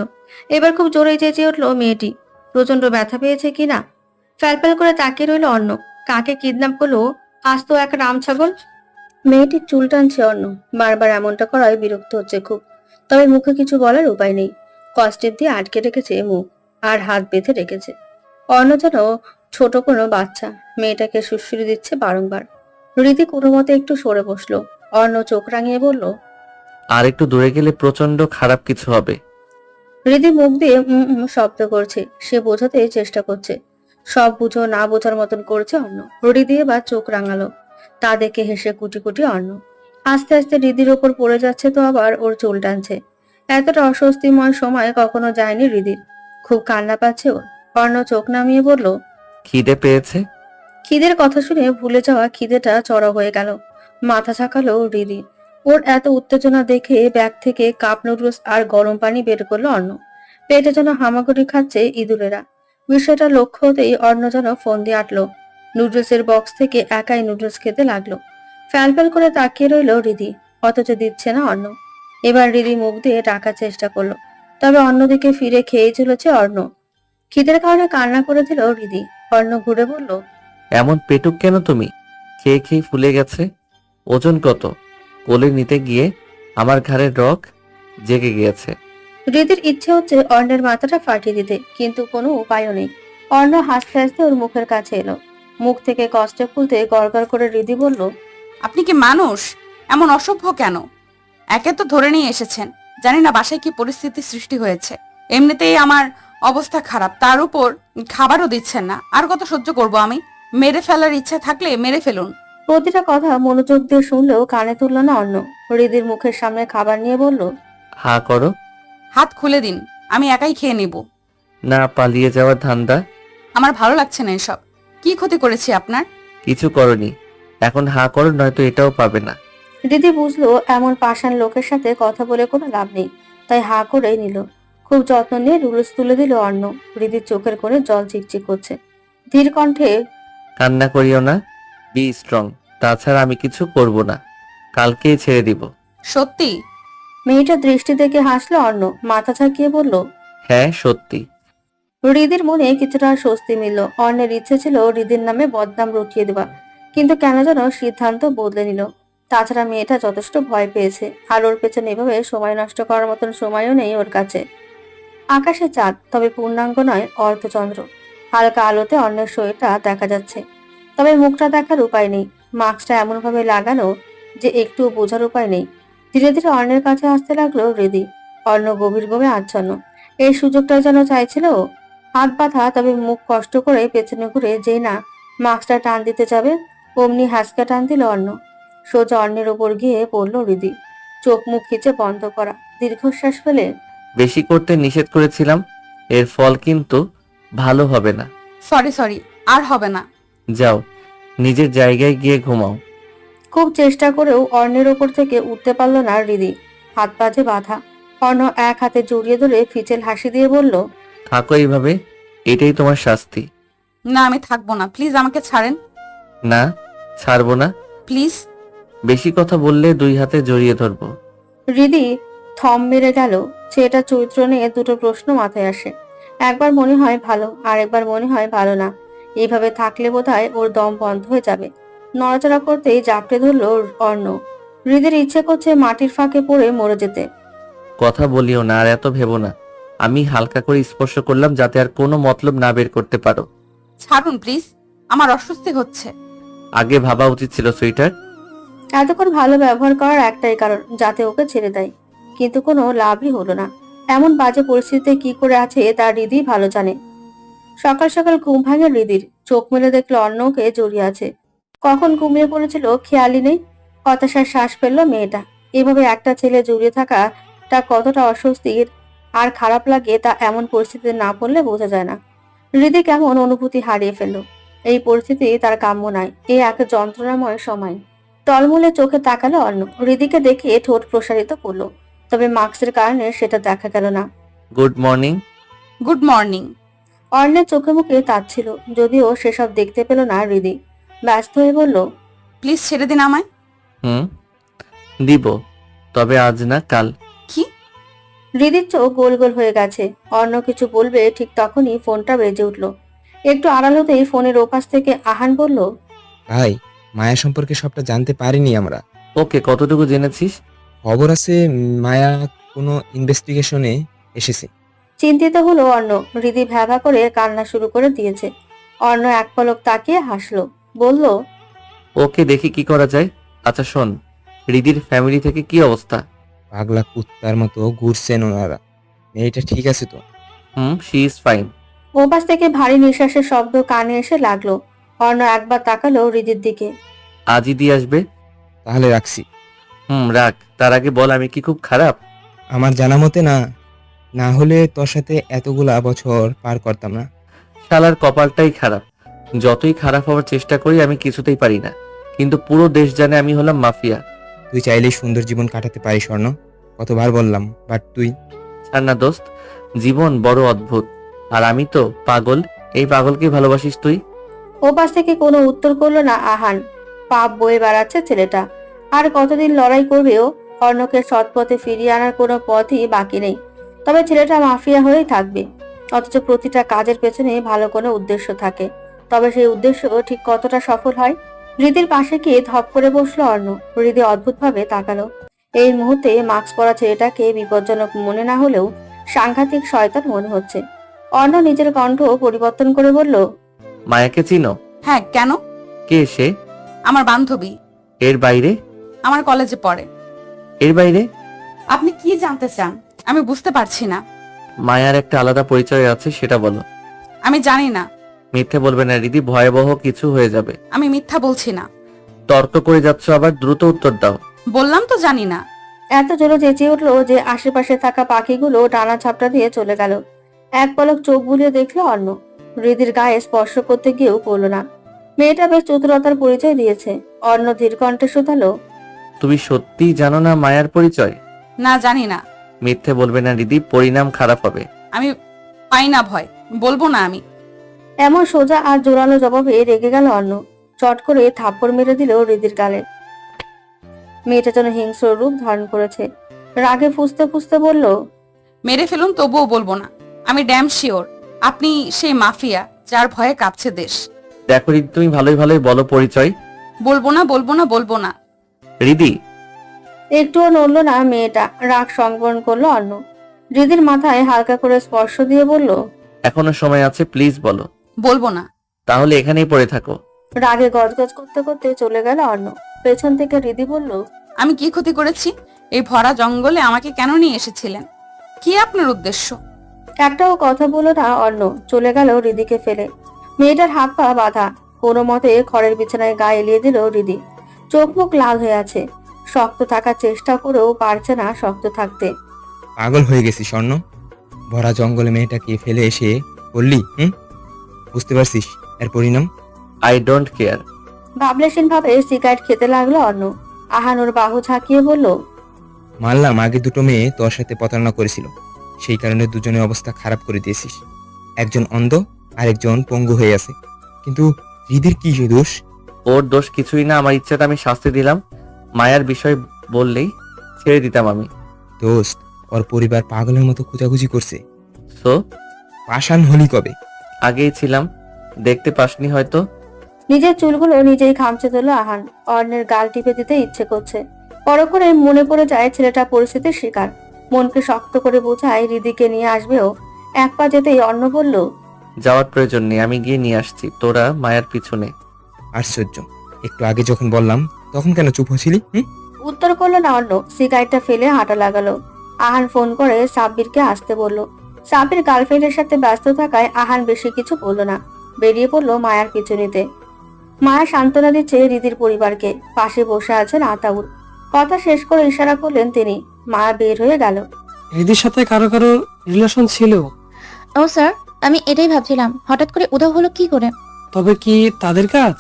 এবার খুব জোরেই চেঁচিয়ে উঠলো মেয়েটি। প্রচন্ড ব্যথা পেয়েছে কিনা ফ্যালফ্যাল করে তাকিয়ে রইল অর্ণ। কাকে কিডন্যাপ করলো আজ তো এক রাম ছাগল। মেয়েটির চুল টানছে অর্ণ। বারবার এমনটা করায় বিরক্ত হচ্ছে খুব। তবে মুখে কিছু বলার উপায় নেই। কষ্টের দিয়ে আটকে রেখেছে মুখ আর হাত বেঁধে রেখেছে। অর্ণ যেন ছোট কোনো বাচ্চা মেয়েটাকে সুশ্রী দিচ্ছে বারংবার। হৃদি কোনো মতে একটু সরে বসলো। অর্ণ চোখ রাঙিয়ে বলল, আর একটু দূরে গেলে প্রচন্ড খারাপ কিছু হবে। হৃদি মুখ দিয়ে শব্দ করছে। সে বোঝাতে চেষ্টা করছে, সব বুঝো না বোঝার মতন করছে অর্ণ। হৃদি এবার চোখ রাঙালো। তা দেখে হেসে কুটি কুটি অর্ণ। আস্তে আস্তে হৃদির ওপর পড়ে যাচ্ছে তো আবার ওর চুল টানছে। এতটা অস্বস্তিময় সময় কখনো যায়নি হৃদির। খুব কান্না পাচ্ছে ওর। অর্ণ চোখ নামিয়ে বলল, খিদে পেয়েছে। খিদের কথা শুনে ভুলে যাওয়া খিদেটা চড়া হয়ে গেল। মাথা ঝাঁকালো হৃদি। ওর এত উত্তেজনা দেখে ব্যাগ থেকে কাপ নুডলস আর গরম পানি বের করলো অর্ণ। পেটে যেন হামাগুড়ি খাচ্ছে ইঁদুরেরা। বিষয়টা লক্ষ্য হতেই অর্ণ যেন ফোন দিয়ে আটলো। নুডলসের বক্স থেকে একাই নুডলস খেতে লাগলো। ফ্যালফ্যাল করে তাকিয়ে রইল হৃদি, অথচ দিচ্ছে না অর্ণ। এবার হৃদি মুখ দিয়ে ডাকার চেষ্টা করলো, তবে অন্যদিকে ফিরে খেয়ে চলেছে অর্ণ। খিদের কারণে কান্না করে দিল হৃদি। অর্ণ ঘুরে বলল, এমন পেটুক কেন তুমি? খেয়ে খেয়ে ফুলে গেছে। ওজন কত? কোলে নিতে গিয়ে আমার ঘাড়ের রগ জেগে গিয়েছে। হৃদির ইচ্ছে হচ্ছে অর্ণের মাথাটা ফাটিয়ে দিতে, কিন্তু কোনো উপায়ও নেই। অর্ণ হাসতে হাসতে ওর মুখের কাছে এলো। মুখ থেকে কষ্টে ফুলতে গড়গড় করে হৃদি বলল, আপনি কি মানুষ? এমন অসভ্য কেন? একে তো ধরে নিয়ে এসেছেন, জানি না বাসায় কি পরিস্থিতি সৃষ্টি হয়েছে। এমনিতেই আমার অবস্থা খারাপ, তার উপর খাবারও দিচ্ছেন না। আর কত সহ্য করব আমি? মেরে ফেলার ইচ্ছা থাকলে মেরে ফেলুন। প্রতিটা কথা মনোযোগ দিয়ে শুনলেও কানে তুলল না অর্ণ। হৃদির মুখের সামনে খাবার নিয়ে বলল, হা করো। হাত খুলে দিন, আমি একাই খেয়ে নিব। না পালিয়ে যাওয়ার ধান্দা? আমার ভালো লাগছে না এসব। কি ক্ষতি করেছি আপনার? কিছু করনি, এখন হা করো, নয়তো এটাও পাবে না। হৃদি বুঝলো এমন পাষাণ লোকের সাথে কথা বলে কোনো লাভ নেই, তাই হা করেই নিল। খুব যত্ন নিয়ে নুডলস তুলে দিল অর্ণ। হৃদির চোখের কোণে জল চিকচিক করছে। ধীর কণ্ঠে, কান্না করিও না, বি স্ট্রং। তাছাড়া আমি কিছু করব না, কালকেই ছেড়ে দিব। সত্যি? মেয়েটা দৃষ্টি দেখে হাসলো অর্ণ। মাথা ঝাঁকিয়ে বলল, হ্যাঁ সত্যি। হৃদির মনে কিছুটা স্বস্তি মিলল। অর্ণের ইচ্ছে ছিল হৃদির নামে বদনাম রটিয়ে দেওয়া, কিন্তু কেন যেন সিদ্ধান্ত বদলে নিল। তাছাড়া মেয়েটা যথেষ্ট ভয় পেয়েছে, আর ওর পেছনে এভাবে সময় নষ্ট করার মতন সময়ও নেই ওর কাছে। আকাশে চাঁদ, তবে পূর্ণাঙ্গ নয়, অর্ধচন্দ্র। হালকা আলোতে অর্ণের শরীরটা দেখা যাচ্ছে, তবে মুখটা দেখার উপায় নেই। মাস্কটা এমন ভাবে লাগানো যে একটু বোঝার উপায় নেই। ধীরে ধীরে অর্ণের কাছে আসতে লাগলো হৃদি। অর্ণ গভীর ঘুমে আচ্ছন্ন। এই সুযোগটা যেন চাইছিল ও। হাত বাঁধা, তবে মুখ কষ্ট করে পেছনে ঘুরে যেই না মাস্কটা টান দিতে যাবে, অমনি হাসকা টান দিল অর্ণ। সোজা অর্ণের ওপর গিয়ে পড়লো হৃদি। চোখ মুখ খিচে বন্ধ করা, দীর্ঘশ্বাস ফেলে, বেশি করতে নিষেধ করেছিলাম, এর ফল কিন্তু ভালো হবে না। সরি, আর হবে না। যাও, নিজের জায়গায় গিয়ে ঘুমাও। খুব চেষ্টা করেও অর্ণের ওপর থেকে উঠতে পারল না হৃদি। হাত পাজে বাঁধা। অর্ণ এক হাতে জড়িয়ে ধরে ফিচেল হাসি দিয়ে বলল, থাকো এইভাবে, এটাই তোমার শাস্তি। না, আমি থাকবো না, প্লিজ আমাকে ছাড়েন। না, ছাড়বো না। প্লিজ। বেশি কথা বললে দুই হাতে জড়িয়ে ধরবো। হৃদি থম মেরে গেল। ছেলেটার চরিত্র নিয়ে দুটো প্রশ্ন মাথায় আসে। একবার মনে হয় ভালো, আর একবার মনে হয় ভালো না। এইভাবে থাকলে বোধহয় ওর দম বন্ধ হয়ে যাবে। নড়াচড়া করতেই জাপটে ধরলো অর্ণ। হৃদের ইচ্ছে করছে মাটির ফাঁকে পড়ে মরে যেতে। কথা বলিও না আর এত ভেবো না। আমি হালকা করে স্পর্শ করলাম যাতে আর কোনো মতলব না বের করতে পারো। ছাড়ুন প্লিজ, আমার অস্বস্তি হচ্ছে। আগে ভাবা উচিত ছিল সুইটার। এতক্ষণ ভালো ব্যবহার করার একটাই কারণ, যাতে ওকে ছেড়ে দেয়, কিন্তু কোনো লাভই হলো না। এমন বাজে পরিস্থিতিতে কি করে আছে তা হৃদি ভালো জানে। সকাল সকাল ঘুম ভাঙে হৃদির। চোখ মেলে দেখলো অর্ণকে জড়িয়ে আছে। কখন ঘুমিয়ে পড়েছিল খেয়ালই নেই। হতাশার শ্বাস ফেললো মেয়েটা। এভাবে একটা ছেলে জড়িয়ে থাকাটা কতটা অস্বস্তির আর খারাপ লাগে তা এমন পরিস্থিতিতে না পড়লে বোঝা যায় না। হৃদি কেমন অনুভূতি হারিয়ে ফেললো। এই পরিস্থিতি তার কাম্য নয়। এই এক যন্ত্রণাময় সময়। টলমলে চোখে তাকালো অর্ণ। হৃদিকে দেখে ঠোঁট প্রসারিত করলো, তবে মাস্কের কারণে সেটা দেখা গেল না। Good morning. Good morning. অর্ণের চোখে মুখে তাচ্ছিল, যদিও সেসব দেখতে পেল না হৃদি। ব্যস্ত হয়ে বলল, প্লিজ ছেড়ে দিন আমায়। দিব, তবে আজ না কাল। কি? হৃদির চোখ গোল গোল হয়ে গেছে। অর্ণ কিছু বলবে ঠিক তখনই ফোনটা বেজে উঠলো। একটু আড়াল হতেই ফোনের ওপাশ থেকে আহান বলল, ভাই, মায়া সম্পর্কে সবটা জানতে পারিনি আমরা। ওকে, কতটুকু জেনেছিস? খবর আছে মায়া কোনো ইনভেস্টিগেশনে এসেছে। চিন্তিত হলো অর্ণ। হৃদি ভ্যাভা করে কান্না শুরু করে দিয়েছে। অর্ণ এক পলক তাকিয়ে হাসলো, বলল, ওকে, দেখি কি করা যায়। আচ্ছা শোন, হৃদির ফ্যামিলি থেকে কি অবস্থা? পাগলা কুত্তার মতো ঘুরছেন ওনারা। মেয়েটা ঠিক আছে তো? She is fine. ওপাশ থেকে ভারী নিঃশ্বাসের শব্দ কানে এসে লাগলো। অর্ণ একবার তাকালো হৃদির দিকে। আজই দিয়ে আসবে? তাহলে রাখছি। রাখ। তার আগে বল, আমি কি খুব খারাপ? আমার জানা মতে না, না হলে তোর সাথে এতগুলা বছর পার করতাম না। শালার কপালটাই খারাপ। যতই খারাপ হওয়ার চেষ্টা করি আমি কিছুতেই পারি না, কিন্তু পুরো দেশ জানে আমি হলাম মাফিয়া। তুই চাইলেই সুন্দর জীবন কাটাতে পারিস স্বর্ণ, কতবার বললাম, বাট তুই। ছাড় না দোস্ত, জীবন বড় অদ্ভুত। আর আমি তো পাগল। এই পাগলকে ভালোবাসিস তুই? ওপাশ থেকে কোনো উত্তর করলো না আহান। পাপ বয়ে বেড়াচ্ছে ছেলেটা। আর কতদিন লড়াই করবেও? অর্ণকে সৎ পথে ফিরিয়ে আনার কোনো পথই বাকি নেই। তবে ছেলেটা মাফিয়া হয়েই থাকবে। অথচ প্রতিটা কাজের পেছনে ভালো কোনো উদ্দেশ্য থাকে। তবে সেই উদ্দেশ্য ঠিক কতটা সফল হয়? হৃদির পাশে গিয়ে ধপ করে বসলো অর্ণ। হৃদি অদ্ভুতভাবে তাকালো। এই মুহূর্তে মাস্ক পরা ছেলেটাকে বিপজ্জনক মনে না হলেও সাংঘাতিক শয়তান মনে হচ্ছে। অর্ণ নিজের কণ্ঠ পরিবর্তন করে বলল, মায়াকে চিনো? হ্যাঁ, কেন? কে সে? আমার বান্ধবী। এর বাইরে? আমার কলেজে পড়ে। এর বাইরে? আপনি কি জানতে চান? আমি বুঝতে পারছি না। মায়ার একটা আলাদা পরিচয় আছে, সেটা বলো। আমি জানি না। মিথ্যে বলবে না হৃদি, ভয়াবহ কিছু হয়ে যাবে। আমি মিথ্যা বলছি না। তর্ক করে যাচ্ছ আবার, দ্রুত উত্তর দাও। বললাম তো জানি না। এত জোরে চেঁচিয়ে উঠলো যে আশেপাশে থাকা পাখিগুলো ডানা ঝাপটা দিয়ে চলে গেল। এক পলক চোখ বুলিয়ে দেখলো অর্ণ। হৃদির গায়ে স্পর্শ করতে গিয়েও করলো না। মেয়েটা বেশ চতুরতার পরিচয় দিয়েছে। অর্ণ ধীর কণ্ঠে শুধালো, তুমি সত্যিই জানো না মায়ার পরিচয়? না, জানি না। মিথ্যে বলবে না হৃদি, পরিণাম খারাপ হবে। আমি পাই না ভয়, বলবো না আমি। এমন সোজা আর জোরালো জবাবে রেগে গেল অর্ণ। চট করে থাপ্পড় মেরে দিল হৃদির গালে। মেয়েটা যেন হিংস্র রূপ ধারণ করেছে। রাগে ফুঁসতে ফুঁসতে বলল, মেরে ফেলুন, তবুও বলবো না। আমি ড্যাম শিওর আপনি সেই মাফিয়া যার ভয়ে কাঁপছে দেশ। দেখো হৃদি, তুমি ভালোই ভালোই বলো পরিচয়। বলবো না, বলবো না, বলবো না। হৃদি। একটুও নড়লো না মেয়েটা। রাগ সংবরণ করলো অর্ণ। হৃদির মাথায় হালকা করে স্পর্শ দিয়ে বলল, এখনো সময় আছে, প্লিজ বলো। বলবো না। তাহলে এখানেই পড়ে থাকো। রাগে গজগজ করতে করতে চলে গেল অর্ণ। পেছন থেকে হৃদি বলল, আমি কি ক্ষতি করেছি? এই ভরা জঙ্গলে আমাকে কেন নিয়ে এসেছিলেন? কি আপনার উদ্দেশ্য? একটাও কথা বলল না অর্ণ। চলে গেল হৃদিকে ফেলে। মেয়েটার হাত পা বাঁধা। কোনো মতে খড়ের বিছানায় গা এলিয়ে দিল হৃদি। চোখ মুখ লাল হয়ে আছে। শক্ত থাকার চেষ্টা করেও পারছে না শক্ত থাকতে। পাগল হয়ে গেছি স্বর্ণ, ভরা জঙ্গলে মেয়েটাকে ফেলে এসে করলি। বুঝতে পারছিস এর পরিণাম? I don't care. ভাবলেশীন ভাবে সিগারেট খেতে লাগলো অর্ণ। আহান ওর বাহু ঝাঁকিয়ে বলল, মানলাম আগে দুটো মেয়ে তোর সাথে প্রতারণা করেছিল, সেই কারণে দুজনের অবস্থা খারাপ করে দিয়েছিস। একজন অন্ধ আর একজন পঙ্গু হয়ে আছে, কিন্তু হৃদির কি দোষ? ওর দোষ কিছুই না, আমার ইচ্ছাটা আমি শাস্তি দিলাম। মায়ার বিষয় বললেই ছেড়ে দিতাম আমি। দোস্ত, ও ওর পরিবার পাগলের মতো খোঁজাখুঁজি করছে। সো পাষাণ হলি কবে? আগেই ছিলাম, দেখতে পাসনি হয়তো। নিজের চুলগুলো নিজেই খামচে দিল আহান। অর্ণের গাল টিপে দিতে ইচ্ছে করছে। পরক্ষণে মনে পড়ে যায় ছেলেটা পরিস্থিতির শিকার। মনকে শক্ত করে বোঝায় হৃদিকে নিয়ে আসবেও। এক পা যেতেই অর্ণ বলল, যাওয়ার প্রয়োজন নেই, আমি গিয়ে নিয়ে আসছি, তোরা মায়ার পিছনে। আশ্চর্য, একটু আগে যখন বললাম তখন কেন চুপ হয়েছিলি? উত্তর করলো না অর্ণ। সিগারেটটা ফেলে হাঁটা লাগালো। আহান ফোন করে সাব্বিরকে আসতে বলল। সাব্বির গার্লফ্রেন্ডের সাথে ব্যস্ত থাকায় আহান বেশি কিছু বলল না। বেরিয়ে পড়লো মায়ার পিছু নিতে। মায়া সান্ত্বনা দিচ্ছে হৃদির পরিবারকে। পাশে বসে আছেন আতাউর। কথা শেষ করে ইশারা করলেন তিনি। মায়া বের হয়ে গেল। হৃদির সাথে কারো কারো রিলেশন ছিল? ও স্যার, আমি এটাই ভাবছিলাম হঠাৎ করে উধাও হলো কি করে। তবে কি তাদের কাজ?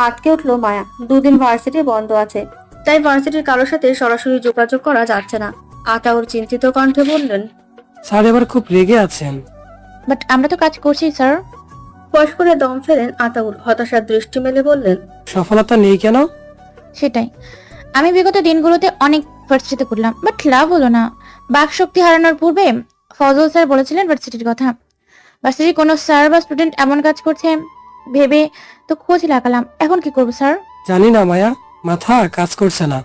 আটকে উঠলো মায়া। দুদিন ভার্সিটি বন্ধ আছে, তাই ভার্সিটির কারোর সাথে সরাসরি যোগাযোগ করা যাচ্ছে না। আতাউর চিন্তিত কণ্ঠে বললেন, স্যার এবার খুব রেগে আছেন। বাট আমরা তো কাজ করছি স্যার। ফস করে দম ফেলেন আতাউর। হতাশার দৃষ্টি মেলে বললেন, সফলতা নেই কেন? সেটাই, আমি বিগত দিনগুলোতে অনেক ভার্সিটিতে করলাম, বাট লাভ হলো না। বাক শক্তি হারানোর পূর্বে ফজল স্যার বলেছিলেন ভার্সিটির কথা। ভার্সিটির কোনো স্যার বা স্টুডেন্ট এমন কাজ করছে ভেবে তো খোঁজ লাগালাম। এখন কি করবো স্যার? জানি না মায়া, মাথা কাজ করছে না।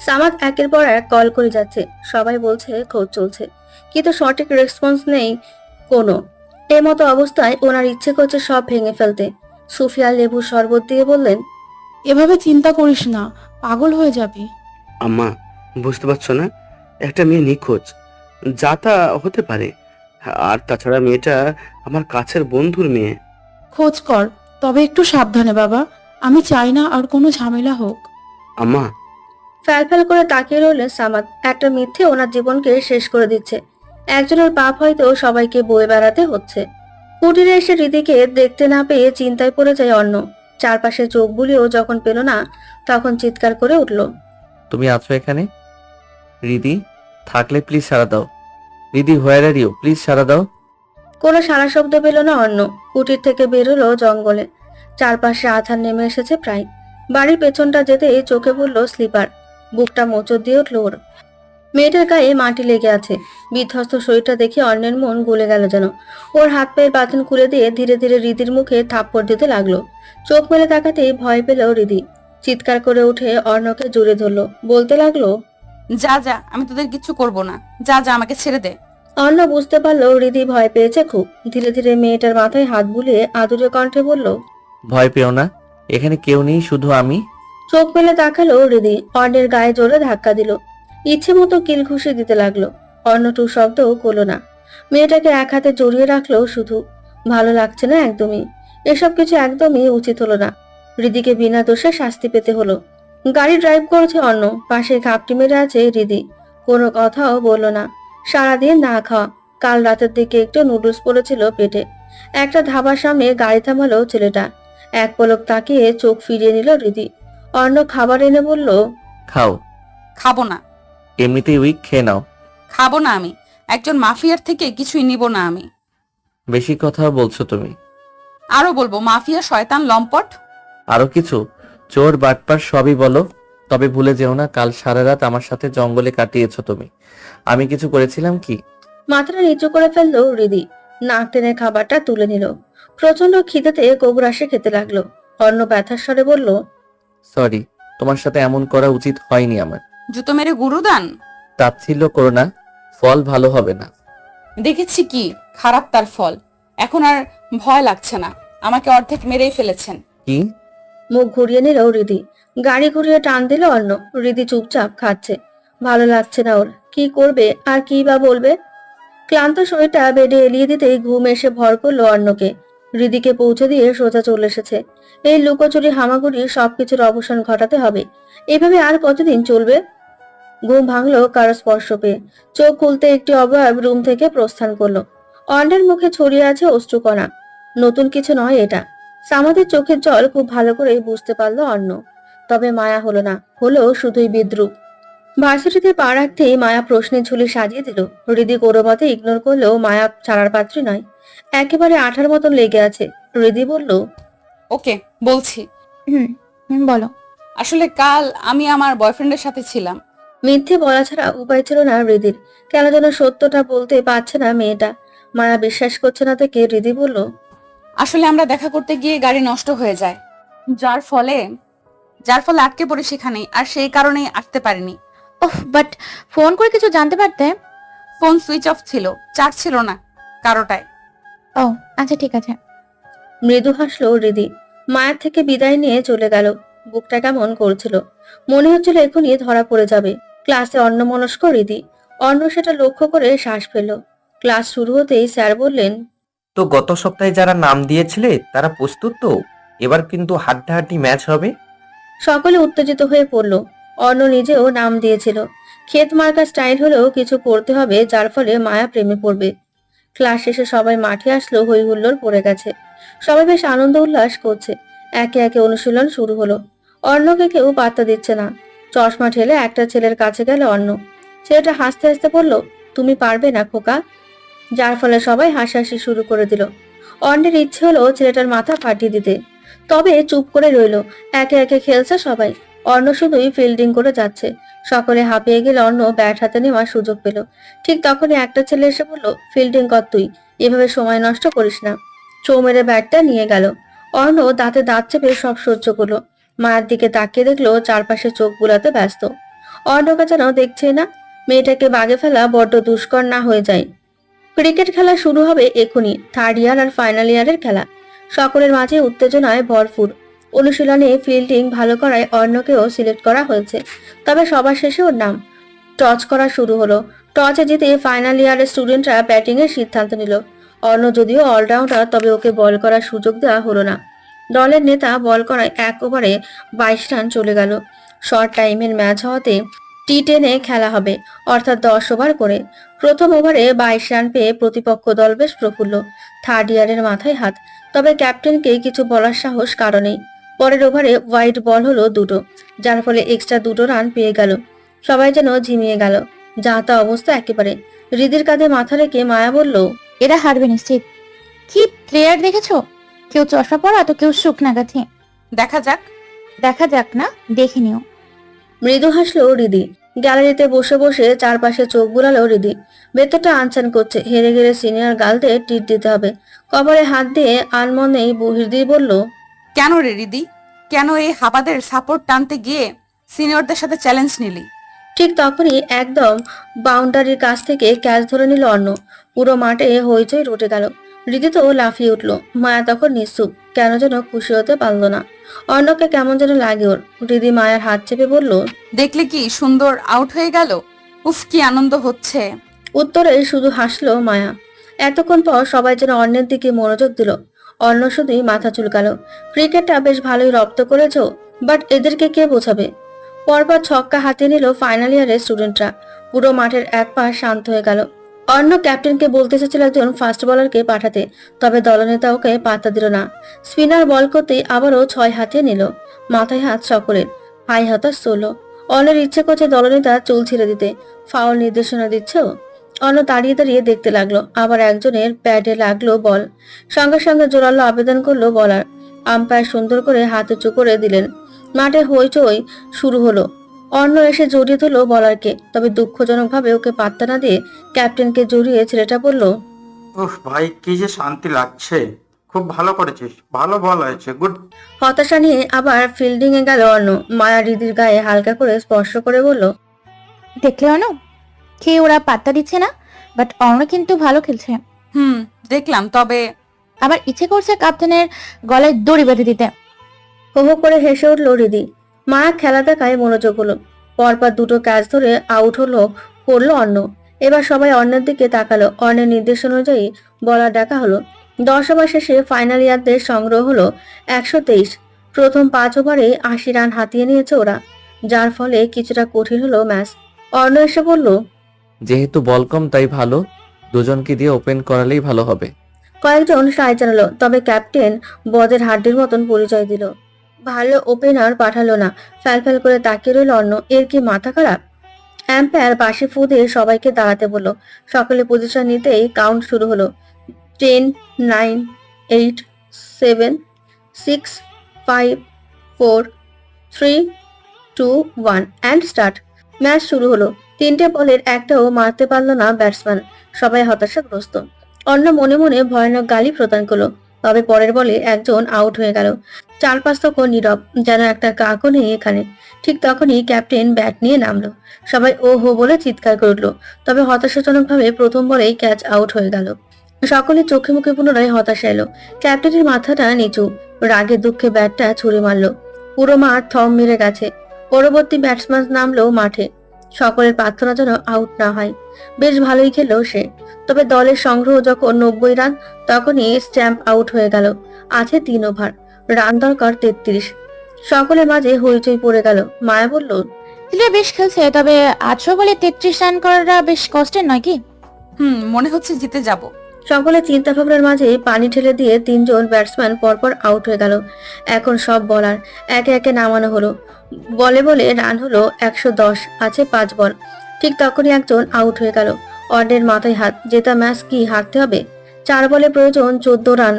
সামাদ একের পর এক কল করে যাচ্ছে। সবাই বলছে খোঁজ চলছে, কিন্তু সঠিক রেসপন্স নেই কোনো। এই মতো অবস্থায় ওনার ইচ্ছে করছে সব ভেঙে ফেলতে। সুফিয়া লেবু শরবত দিয়ে বললেন, এভাবে চিন্তা করিস না, পাগল হয়ে যাবি। আম্মা, বুঝতে পারছো না? একটা মেয়ে নিখোঁজ, যা তা হতে পারে। আর তাছাড়া মেয়েটা আমার কাছের বন্ধুর মেয়ে। খোঁজ কর, তবে একটু সাবধানে বাবা। আমি চাই না আর কোনো ঝামেলা হোক। আম্মা, ফ্যাল করে তাকিয়ে রইলেন সামাদ। একটা মিথ্যে ওনার জীবনকে শেষ করে দিচ্ছে। একজনের পাপ হয়তো সবাইকে বয়ে বেড়াতে হচ্ছে। কুটিরে এসে হৃদিকে দেখতে না পেয়ে চিন্তায় পড়ে যায় অন্য। চারপাশে চোখ বুলিয়েও যখন পেল না, তখন চিৎকার করে উঠল, তুমি আছো এখানে? হৃদি থাকলে প্লিজ সাড়া দাও। হৃদি হোয়ার আর ইউ, প্লিজ সাড়া দাও। কোনো সারা শব্দ পেল না অন্য। কুটির থেকে বেরোলো জঙ্গলে। চারপাশে আধার নেমে এসেছে প্রায়। বাড়ির পেছনটা যেতে চোখে পড়ল স্লিপার। বুকটা মোচড় দিয়ে উঠল ওর। মেয়েটার গায়ে মাটি লেগে আছে। বিধ্বস্ত শরীরটা দেখে অন্যের মন গলে গেল যেন। ওর হাত পায়ের বাঁধন খুলে দিয়ে ধীরে ধীরে হৃদির মুখে থাপ্পড় দিতে লাগলো। চোখ মেলে তাকাতেই ভয় পেল হৃদি। চিৎকার করে উঠে অর্ণকে জড়িয়ে ধরলো। বলতে লাগলো, যা যা, আমি তোদের কিচ্ছু করব না। যা যা, আমাকে ছেড়ে দে। অর্ণ বুঝতে পারলো হৃদি ভয় পেয়েছে খুব। ধীরে ধীরে মেয়েটার মাথায় হাত বুলিয়ে আদুরে কণ্ঠে বলল, ভয় পেও না, এখানে কেউ নেই, শুধু আমি। চোখ মেলে তাকালো হৃদি। অর্ণের গায়ে জোরে ধাক্কা দিল। ইচ্ছে মতো কিল ঘুষি দিতে লাগলো। অর্ণ টু শব্দও করলো না। মেয়েটাকে এক হাতে জড়িয়ে রাখলো শুধু। ভালো লাগছে না একদমই। এসব কিছু একদমই উচিত হলো না। হৃদিকে বিনা দোষে শাস্তি পেতে হলো। গাড়ি ড্রাইভ করেছে অর্ণ। পাশে ঘাপটি মেরে আছে হৃদি। কোনো কথাও বলল না। সারাদিন না খাওয়া। কাল রাতের দিকে একটু নুডলস পড়েছিল পেটে। একটা ধাবার সামনে গাড়ি থামালো ছেলেটা। এক পলক তাকিয়ে চোখ ফিরিয়ে নিল হৃদি। অর্ণ খাবার এনে বলল, খাও। খাবো না। এমনিতেই উইক, খেয়ে নাও। খাবো না আমি। একজন মাফিয়ার থেকে কিছুই নিব না আমি। বেশি কথা বলছো তুমি। আরো বলবো, মাফিয়া, শয়তান, লম্পট। আরো কিছু? চোর বাটপার সবই বলো। তবে ভুলে যেও না, কাল সারা রাত আমার সাথে জঙ্গলে কাটিয়েছো তুমি। আমি কিছু করেছিলাম কি? মাথাটা নিচু করে ফেললো হৃদি। নাক টেনে খাবারটা তুলে নিল। প্রচন্ড খিদেতে গোবরাশে খেতে লাগলো। অর্ণ ব্যথার স্বরে বলল, সরি, তোমার সাথে এমন করা উচিত হয়নি আমার। জুতো মেরে গুরুদান। তাচ্ছিল্য করো না, ফল ভালো হবে না। দেখেছি কি খারাপ তার ফল। এখন আর ভয় লাগছে না। আমাকে অর্ধেক মেরেই ফেলেছেন। কি? মুখ ঘুরিয়ে নিল হৃদি। গাড়ি ঘুরিয়ে টান দিল অর্ণ। হৃদি চুপচাপ খাচ্ছে। ভালো লাগছে না ওর। কি করবে আর কি বা বলবে? ক্লান্ত শরীরটা বেডে এলিয়ে দিতেই ঘুম এসে ভর করলো অর্ণকে। হৃদিকে পৌঁছে দিয়ে সোজা চলে এসেছে। এই লুকোচুরি হামাগুড়ি সবকিছুর অবসান ঘটাতে হবে। এভাবে আর কতদিন চলবে? ঘুম ভাঙলো কারো স্পর্শ পেয়ে। চোখ খুলতে একটি অবয়ব রুম থেকে প্রস্থান করলো। অর্ণের মুখে ছড়িয়ে আছে অশ্রুকণা। নতুন কিছু নয় এটা। সামাদের চোখের জল খুব ভালো করে বুঝতে পারলো অর্ণ। তবে মায়া হলো না, হলো শুধুই বিদ্রুপ। ভার্সিটিতে পা রাখতেই মায়া প্রশ্নের ঝুলি সাজিয়ে দিল। হৃদি কোনো মতে ইগনোর করলেও মায়া ছাড়ার পাত্রী নয়। একেবারে আঠার মতন লেগে আছে। হৃদি বলল, ওকে, বলছি। বলো। আসলে কাল আমি আমার বয়ফ্রেন্ডের সাথে ছিলাম। মিথ্যে বলা ছাড়া উপায় ছিল না হৃদির। কেন যেন সত্যটা বলতে পারছে না মেয়েটা। মায়া বিশ্বাস করছে না দেখে হৃদি বলল, আসলে আমরা দেখা করতে গিয়ে গাড়ি নষ্ট হয়ে যায়, যার ফলে আটকে পড়ি সেখানেই, আর সেই কারণেই আসতে পারিনি। ওহ, বাট ফোন করে কিছু জানতে পারতে। ফোন সুইচ অফ ছিল, চার্জ ছিল না কারোটায়। ও আচ্ছা, ঠিক আছে। মৃদু হাসলো হৃদি। মায়ের থেকে বিদায় নিয়ে চলে গেল। বুকটা কেমন করছিল, মনে হচ্ছিল এখনই ধরা পড়ে যাবে। ক্লাসে অন্যমনস্ক হৃদি। অন্য সেটা লক্ষ্য করে শ্বাস ফেলল। ক্লাস শুরু হতেই স্যার বললেন, তো গত সপ্তাহে যারা নাম দিয়েছিলে তারা প্রস্তুত তো? এবার কিন্তু হাড্ডাহাড্ডি ম্যাচ হবে। সকলে উত্তেজিত হয়ে পড়ল। অন্য নিজেও নাম দিয়েছিল। ক্ষেত মার্কা স্টাইল হলেও কিছু করতে হবে, যার ফলে মায়া প্রেমে পড়বে। ক্লাস শেষে সবাই মাঠে আসলো, হই হুল্লোড় পড়ে গেছে। সবাই বেশ আনন্দ উল্লাস করছে। একে একে অনুশীলন শুরু হলো। অর্ণকে কেউ পাত্তা দিচ্ছে না। চশমা ঠেলে একটা ছেলের কাছে গেল অর্ণ। ছেলেটা হাসতে হাসতে বলল, তুমি পারবে না খোকা। যার ফলে সবাই হাসাহাসি শুরু করে দিল। অর্ণের ইচ্ছে হলো ছেলেটার মাথা ফাটিয়ে দিতে, তবে চুপ করে রইল। একে একে খেলছে সবাই। অর্ণ শুধুই ফিল্ডিং করে যাচ্ছে। সকলে হাঁপিয়ে গেলে অর্ণ ব্যাট হাতে নেওয়ার সুযোগ পেল। ঠিক তখনই একটা ছেলে এসে বলল, ফিল্ডিং কর তুই, এভাবে সময় নষ্ট করিস না। চৌ মেরে ব্যাটটা নিয়ে গেল। অর্ণ দাঁতে দাঁত চেপে সব সহ্য করলো। মায়ের দিকে তাকিয়ে দেখলো চারপাশে চোখ বুলাতে ব্যস্ত। অর্ণকে যেন দেখছে না। মেয়েটাকে বাগে ফেলা বড্ড দুষ্কর না হয়ে যায়। ক্রিকেট খেলা শুরু হবে এখনই। থার্ড ইয়ার আর ফাইনাল ইয়ারের খেলা। সকলের মাঝে উত্তেজনায় ভরপুর। অনুশীলনে ফিল্ডিং ভালো করায় অর্ণকেও সিলেক্ট করা হয়েছে। তবে সবার শেষে ওর নাম। টস করা শুরু হলো। টসে জিতে ফাইনাল ইয়ারের স্টুডেন্টরা ব্যাটিং এর সিদ্ধান্ত নিল। অর্ণ যদিও অলরাউন্ডার, তবে ওকে বল করার সুযোগ দেওয়া হলো না। দলের নেতা বল করায় 1 ওভারে 22 রান চলে গেল। শর্ট টাইমের ম্যাচ হওয়াতে টি10-এ খেলা হবে, অর্থাৎ 10 ওভার করে। প্রথম ওভারে 22 রান পেয়ে প্রতিপক্ষ দল বেশ প্রফুল্ল। থার্ড ইয়ারের মাথায় হাত। তবে ক্যাপ্টেনকে কিছু বলার সাহস কারো নেই। পরের ওভারে হোয়াইট বল হলো 2টো, যার ফলে এক্সট্রা 2টো রান পেয়ে গেল। সবাই যেন ঝিমিয়ে গেল। যা তা অবস্থা একেবারে। হৃদির কাঁধে মাথা রেখে মায়া বলল, এরা হারবে নিশ্চিত। কি প্লেয়ার দেখেছো? কেউ চশমা পরা তো কেউ শুকনা গাথি। দেখা যাক। দেখা যাক না, দেখে নিও। মৃদু হাসলো হৃদি। গ্যালারিতে বসে বসে চারপাশে চোখ বুলালো হৃদি। ভেতরটা আনচান করছে। হেরে গেলে সিনিয়র গার্লদের ট্রিট দিতে হবে। কপালে হাত দিয়ে আনমনেই হৃদি বলল, কেন রে রিদি, কেন এই হাবাদের সাপোর্ট টানতে গিয়ে সিনিয়রদের সাথে চ্যালেঞ্জ নিলি? ঠিক তখনই একদম বাউন্ডারির কাছ থেকে ক্যাচ ধরে নিল অর্ণ। পুরো মাঠে হইচই রটে গেল। হৃদি তো লাফিয়ে উঠল। মায়া তখন নিশ্চুপ, কেন যেন খুশি হতে পারল না। অর্ণকে কেমন যেন লাগে ওর। হৃদি মায়ার হাত চেপে বলল, দেখলে কি সুন্দর আউট হয়ে গেল? উফ, কি আনন্দ হচ্ছে। উত্তরে শুধু হাসলো মায়া। এতক্ষণ পর সবাই যেন অন্যের দিকে মনোযোগ দিল। অন্য শুধুই মাথা চুলকালো। ক্রিকেটটা বেশ ভালোই রপ্ত করেছো, বাট এদেরকে কে বোঝাবে? পরপর ছক্কা হাতিয়ে নিল ফাইনাল ইয়ারের স্টুডেন্টরা। পুরো মাঠের এক পাশ শান্ত হয়ে গেল। অন্য ক্যাপ্টেনকে বলতে এসেছিল একজন ফাস্ট বোলারকে পাঠাতে, তবে দলনেতা ওকে পাত্তা দিল না। স্পিনার বল করতেই আবারও 6 হাতিয়ে নিল। মাথায় হাত সকলের। হাই হতাশ চলল। অন্যের ইচ্ছে করছে দলনেতা চুল ছিঁড়ে দিতে। ফাউল নির্দেশনা দিচ্ছেও। অন্য দাঁড়িয়ে দাঁড়িয়ে দেখতে লাগলো। আবার একজনের প্যাডে লাগলো বল। সঙ্গে সঙ্গে জোরালো আবেদন করলো বলার। আম্পায়ার সুন্দর করে হাত উঁচু করে দিলেন। মাঠে হইচই শুরু হলো। অন্য এসে জড়িয়ে ধরলো বলারকে, তবে দুঃখজনকভাবে ওকে পাত্তা না দিয়ে ক্যাপ্টেনকে জড়িয়ে ছেলেটা বলল, উফ ভাই, কি যে শান্তি লাগছে। খুব ভালো করেছিস, ভালো বল হয়েছে, গুড। হতাশা নিয়ে আবার ফিল্ডিং এ গেল অন্য। মায়া হৃদির গায়ে হালকা করে স্পর্শ করে বলল, দেখলে অর্ণ, কে ওরা পাত্তা দিচ্ছে না, বাট অর্ণ কিন্তু ভালো খেলছে। দেখলাম, তবে আবার ইচ্ছে করছে ক্যাপ্টেনের গলায় দড়ি বেঁধে দিতে। হো হো করে হেসে উঠল হৃদি। মায়া খেলা দেখায় মনোযোগ হলো। পরপর 2টো ক্যাচ ধরে আউট করলো অন্য। এবার সবাই অন্যের দিকে তাকালো। অন্যের নির্দেশ অনুযায়ী বলার ডাকা হলো। 10 ওভার শেষে ফাইনাল ইয়ারদের সংগ্রহ হলো 123। প্রথম 5 ওভারে 80 রান হাতিয়ে নিয়েছে ওরা, যার ফলে কিছুটা কঠিন হলো ম্যাচ। অর্ণ এসে বলল, যেহেতু বল কম তাই ভালো, দুজনকে দিয়ে ওপেন করালেই ভালো হবে। কয়েকজন সায় জানালো, তবে ক্যাপ্টেন বদের হাড্ডির মতন পরিচয় দিল। ভালো ওপেনার পাঠালো না। ফ্যাল করে তাকিয়ে রইল অন্য। এর কি মাথা খারাপ? এম্পায়ার বাঁশি ফু দিয়ে সবাইকে দাঁড়াতে বলল। সকলে পজিশন নিতেই কাউন্ট শুরু হলো। 10, 9, 8, 7, 6, 5, 4, 3, 2, 1 অ্যান্ড স্টার্ট। ম্যাচ শুরু হলো। 3টে বলের একটাও মারতে পারলো না ব্যাটসম্যান। সবাই হতাশাগ্রস্ত। অন্য মনে মনে ভয়ানক গালি প্রদান করলো। তবে পরের বলে একজন আউট হয়ে গেল। চারপাশ তখন নীরব, যেন একটা কাকও নেই এখানে। ঠিক তখনই ক্যাপ্টেন ব্যাট নিয়ে নামলো। সবাই ও হো বলে চিৎকার করে উঠলো। তবে হতাশাজনকভাবে প্রথম বলেই ক্যাচ আউট হয়ে গেল। সকলের চোখে মুখে পুনরায় হতাশা এলো। ক্যাপ্টেনের মাথাটা নিচু, রাগে দুঃখে ব্যাটটা ছুঁড়ে মারলো। পুরো মাঠ থম মেরে গেছে। পরবর্তী ব্যাটসম্যান নামলো মাঠে। সকলের প্রার্থনা যেন আউট না হয়। বেশ ভালোই খেললো সে। তবে দলের সংগ্রহ যখন 90 রান, তখনই স্ট্যাম্প আউট হয়ে গেল। আছে 3 ওভার, রান দরকার 33। সকলের মাঝে হইচই পড়ে গেল। মায়া বলল, ছেলেরা বেশ খেলছে, তবে 800 বলে 33 রান করাটা বেশ কষ্টের নয় কি? মনে হচ্ছে জিতে যাব। সকলে চিন্তা ভাবনার মাঝে পানি ঢেলে দিয়ে 3 জন ব্যাটসম্যান পরপর আউট হয়ে গেল। এখন সব বলার একে একে নামানো হলো। বলে বলে রান হলো 110, আছে 5 বল। ঠিক তখনই একজন আউট হয়ে গেল। অর্ণের মাথায় হাত। জেতা ম্যাচ কি হারতে হবে? 4 বলে প্রয়োজন 14 রান।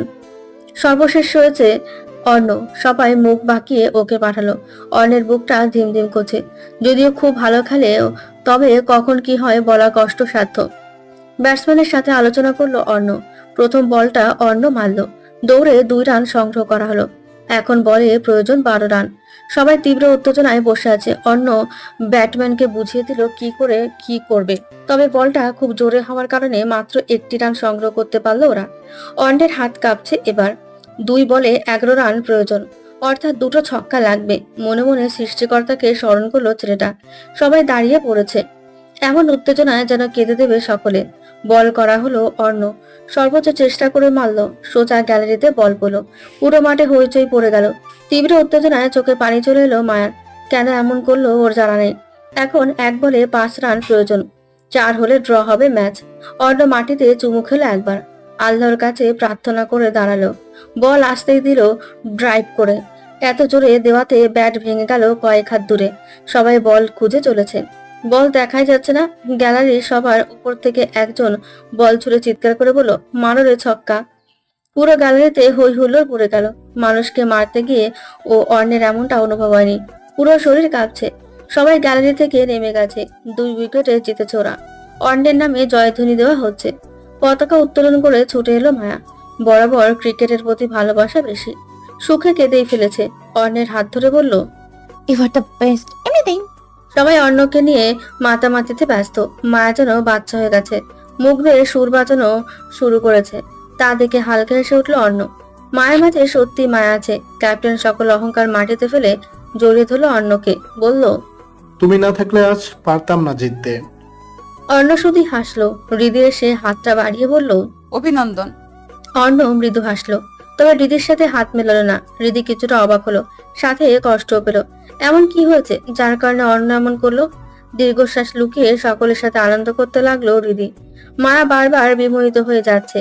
সর্বশেষ হয়েছে অর্ণ। সবাই মুখ বাঁকিয়ে ওকে পাঠালো। অর্ণের বুকটা ধিমধিম করছে। যদিও খুব ভালো খেলে, তবে কখন কি হয় বলা কষ্টসাধ্য। ব্যাটসম্যানের সাথে আলোচনা করলো অর্ণ। প্রথম বলটা অর্ণ মারল। দৌড়ে 2 রান সংগ্রহ করা হলো। এখন বলে প্রয়োজন 12 রান। সবাই তীব্র উত্তেজনায় বসে আছে। অর্ণ ব্যাটম্যানকে বুঝিয়ে দিল কি করে কি করবে। তবে বলটা খুব জোরে হওয়ার কারণে মাত্র 1টি রান সংগ্রহ করতে পারলো ওরা। অর্ণের হাত কাঁপছে এবার। 2 বলে 11 রান প্রয়োজন, অর্থাৎ 2টো ছক্কা লাগবে। মনে মনে সৃষ্টিকর্তাকে স্মরণ করলো ছেলেটা। সবাই দাঁড়িয়ে পড়েছে। এমন উত্তেজনায় যেন কেঁদে দেবে সকলে। বল করা হলো অর্ণ। সর্বোচ্চ চেষ্টা করে মারল। সোজা গ্যালারিতে বল পড়ল। পুরো মাঠে হইচই পড়ে গেল। তীব্র উত্তেজনায় চোখে পানি চলে এলো মায়ার। কেন এমন করলো ওর জানা নেই। এখন 1 বলে 5 রান প্রয়োজন। 4 হলে ড্র হবে ম্যাচ। অর্ণ মাটিতে চুমু খেলো একবার। আল্লাহর কাছে প্রার্থনা করে দাঁড়ালো। বল আসতেই দিল ড্রাইভ করে। এত জোরে দেওয়াতে ব্যাট ভেঙে গেল কয়েক হাত দূরে। সবাই বল খুঁজে চলেছে। বল দেখাই যাচ্ছে না। গ্যালারির সবার উপর থেকে একজন বল ছুড়ে চিৎকার করে বলল, মারো রে ছক্কা। পুরো গ্যালারিতে হই হুল্লোড় পড়ে গেল। মানুষকে মারতে গিয়ে ও অর্ণের এমনটা অনুভব হয়নি। পুরো শরীর কাঁপছে। সবাই গ্যালারি থেকে নেমে গেছে। 2 উইকেটে জিতেছে ওরা। অর্ণের নামে জয়ধ্বনি দেওয়া হচ্ছে। পতাকা উত্তোলন করে ছুটে এলো মায়া। বরাবর ক্রিকেটের প্রতি ভালোবাসা বেশি। সুখে কেঁদেই ফেলেছে। অর্ণের হাত ধরে বলল, you are the best everything. সবাই অর্ণকে নিয়ে মাতামাতিতে ব্যস্ত। মায়া যেন বাচ্চা হয়ে গেছে। মুখ দিয়ে সুর বাজানো শুরু করেছে। তা দেখে হালকা হেসে উঠল অর্ণ। মায়ের মাঝে সত্যি মায়া আছে। ক্যাপ্টেন সকল অহংকার মাটিতে ফেলে জড়িয়ে ধরল অর্ণকে। বলল, তুমি না থাকলে আজ পারতাম না জিততে। অর্ণ শুধু হাসলো। হৃদি এসে হাতটা বাড়িয়ে বলল, অভিনন্দন। অর্ণ মৃদু হাসলো। তবে হৃদির সাথে হাত মেলালো না। হৃদি কিছুটা অবাক হলো, সাথে কষ্টও পেল। এমন কি হয়েছে যার কারণে অর্ণ এমন করলো? দীর্ঘশ্বাস লুকিয়ে সকলের সাথে আনন্দ করতে লাগলো হৃদি। মায়া বারবার বিমোহিত হয়ে যাচ্ছে।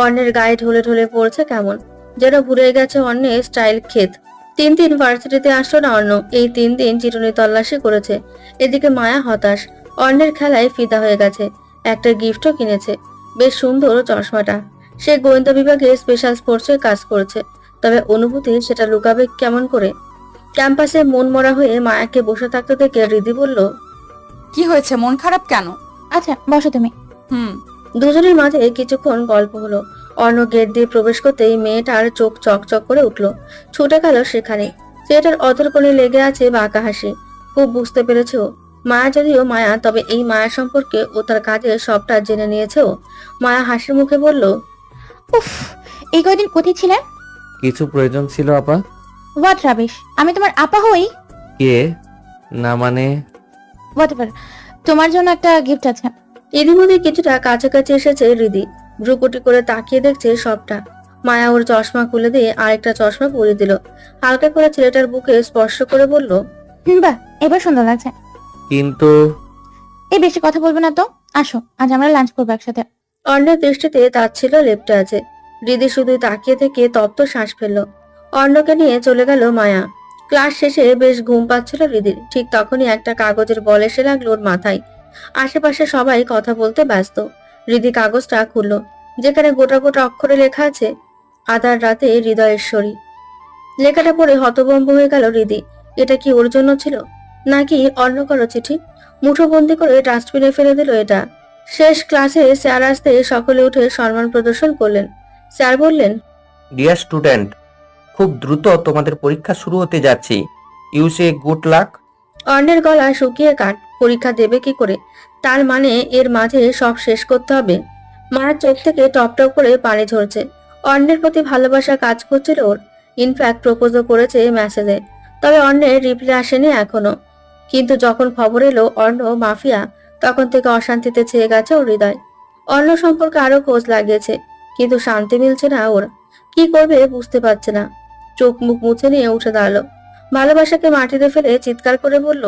অর্ণের গায়ে ঢলে ঢলে পড়ছে কেমন যেন ভুলে গেছে অর্ণের স্টাইল ক্ষেত। 3 দিন ভার্সিটিতে আসলো না অর্ণ। এই 3 দিন চিরুনি তল্লাশি করেছে। এদিকে মায়া হতাশ। অর্ণের খেলায় ফিদা হয়ে গেছে। একটা গিফটও কিনেছে, বেশ সুন্দর চশমাটা। সে গোয়েন্দা বিভাগে স্পেশাল স্পোর্টসে কাজ করেছে। তবে অনুভূতি সেটা লুকাবে কেমন করে? ক্যাম্পাসে মন মরা হয়ে মায়াকে বসে থাকতে দেখে হৃদি বলল, কি হয়েছে, মন খারাপ কেন? আচ্ছা বসো তুমি। দুজনের মাঝে কিছুক্ষণ গল্প হলো। অর্ণ গেট দিয়ে প্রবেশ করতেই মেয়েটার চোখ চকচক করে উঠলো। ছুটে গেল সেখানে। ছেলেটার অধর কোণে লেগে আছে বাঁকা হাসি। খুব বুঝতে পেরেছে ও। মায়া যদিও মায়া, তবে এই মায়া সম্পর্কে ও তার কাজে সবটা জেনে নিয়েছে ও। মায়া হাসির মুখে বলল, উফ, এই কয়দিন কোথায় ছিলে? কিছু প্রয়োজন ছিল আপা। হোয়াট রাবিশ, আমি তোমার আপা হই? কে? না মানে হোয়াটএভার, তোমার জন্য একটা গিফট আছে। ইতিমধ্যে কিছুটা কাছাকাছি এসেছে হৃদি। ভ্রুকুটি করে তাকিয়ে দেখছে সবটা। মায়া ওর চশমা খুলে দিয়ে আরেকটা চশমা পরিয়ে দিল। হালকা করে ছেলেটার বুকে স্পর্শ করে বলল, বাহ, এবার সুন্দর লাগছে। কিন্তু এই বেশি কথা বলবে না তো। আসো, আজ আমরা লাঞ্চ করবো একসাথে। অর্ণের দৃষ্টিতে তাচ্ছিল্য লেপ্টে আছে। হৃদি শুধু তাকিয়ে থেকে তপ্ত শ্বাস ফেলল। অর্ণকে নিয়ে চলে গেল মায়া। ক্লাস শেষে বেশ ঘুম পাচ্ছিল হৃদির। ঠিক তখনই একটা কাগজের বল এসে লাগলো ওর মাথায়। আশেপাশে সবাই কথা বলতে ব্যস্ত। হৃদি কাগজটা খুলল, যেখানে গোটা গোটা অক্ষরে লেখা আছে, আধার রাতে হৃদয়েশ্বরী। লেখাটা পড়ে হতভম্ব হয়ে গেল হৃদি। এটা কি ওর জন্য ছিল? নাকি অন্য কারো চিঠি? মুঠোবন্দি করে ডাস্টবিনে ফেলে দিল এটা। শেষ ক্লাসে স্যার আসতে সকলে উঠে সম্মান প্রদর্শন করলেন। স্যার বললেন, ডিয়ার স্টুডেন্ট, খুব দ্রুত তোমাদের পরীক্ষা শুরু হতে যাচ্ছে। You say good luck. অর্ণের গলা শুকিয়ে কাঠ। পরীক্ষা দেবে কি করে? তার মানে এর মাঝে সব শেষ করতে হবে। মায়ের চোখ থেকে টপ টপ করে পানি ঝরছে। অর্ণের প্রতি ভালোবাসা কাজ করছিল ওর। ইনফ্যাক্ট প্রপোজও করেছে মেসেজে। তবে অর্ণের রিপ্লাই আসেনি এখনো। কিন্তু যখন খবর এলো অর্ণ মাফিয়া, তখন থেকে অশান্তিতে ছেয়ে গেছে ওর হৃদয়। অর্ণ সম্পর্কে আরো খোঁজ লাগিয়েছে, কিন্তু শান্তি মিলছে না ওর। কি করবে বুঝতে পারছে না। চোখ মুখ মুছে নিয়ে উঠে দাঁড়ালো। ভালোবাসাকে মাটিতে ফেলে চিৎকার করে বলল,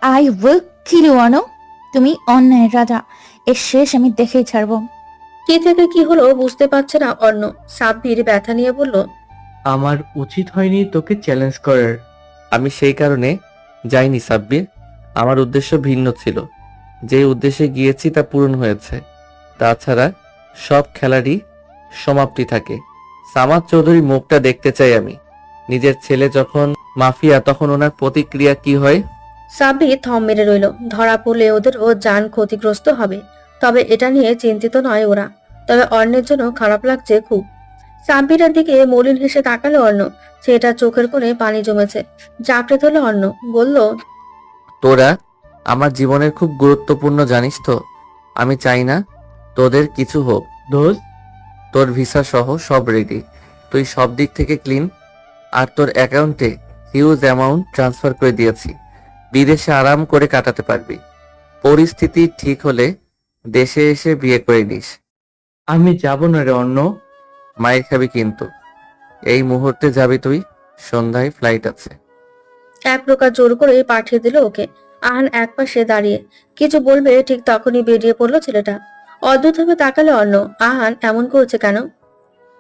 I will kill you Arnab. তুমি অন্যায়ের রাজা, এর শেষ আমি দেখেই ছাড়বো। কি থেকে কি হলো বুঝতে পারছে না অর্ণ। সাব্বির ব্যথা নিয়ে বলল, আমার উচিত হয়নি তোকে চ্যালেঞ্জ করার। আমি সেই কারণে যাইনি সাব্বির। আমার উদ্দেশ্য ভিন্ন ছিল। যে উদ্দেশ্যে গিয়েছি তা পূরণ হয়েছে। তাছাড়া সব খেলারই সমাপ্তি থাকে। সামাদ চৌধুরী মুখটা দেখতে চাই আমি। নিজের ছেলে যখন মাফিয়া, তখন ওনার প্রতিক্রিয়া কি হয়? সাব্বির থম মেরে রইল। ধরা পড়লে ওদেরও যান ক্ষতিগ্রস্ত হবে। তবে এটা নিয়ে চিন্তিত নয় ওরা। তবে অর্ণের জন্য খারাপ লাগছে খুব। সাব্বিরের দিকে মলিন হেসে তাকালো অর্ণ। সেটা চোখের কোণে পানি জমেছে। জাপটে ধরল অর্ণ, বলল, তোরা আমার জীবনের খুব গুরুত্বপূর্ণ, জানিস তো। আমি চাই না তোদের কিছু হোক। দোস্ত, তোর ভিসা সহ সব রেডি। তুই সব দিক থেকে ক্লিন। আর তোর অ্যাকাউন্টে হিউজ অ্যামাউন্ট ট্রান্সফার করে দিয়েছি। বিদেশে আরাম করে কাটাতে পারবি। পরিস্থিতি ঠিক হলে দেশে এসে বিয়ে করে নিস। আমি যাব না রে অর্ণ। মায়ের খাবি কিন্তু। এই মুহূর্তে যাবি তুই। সন্ধ্যায় ফ্লাইট আছে। এক প্রকার জোর করে পাঠিয়ে দিল ওকে। আহান একপাশে দাঁড়িয়ে কিছু বলবে, ঠিক তখনই বেরিয়ে পড়লো ছেলেটা। অদ্ভুতভাবে তাকালো অর্ণ। আহান এমন করছে কেন?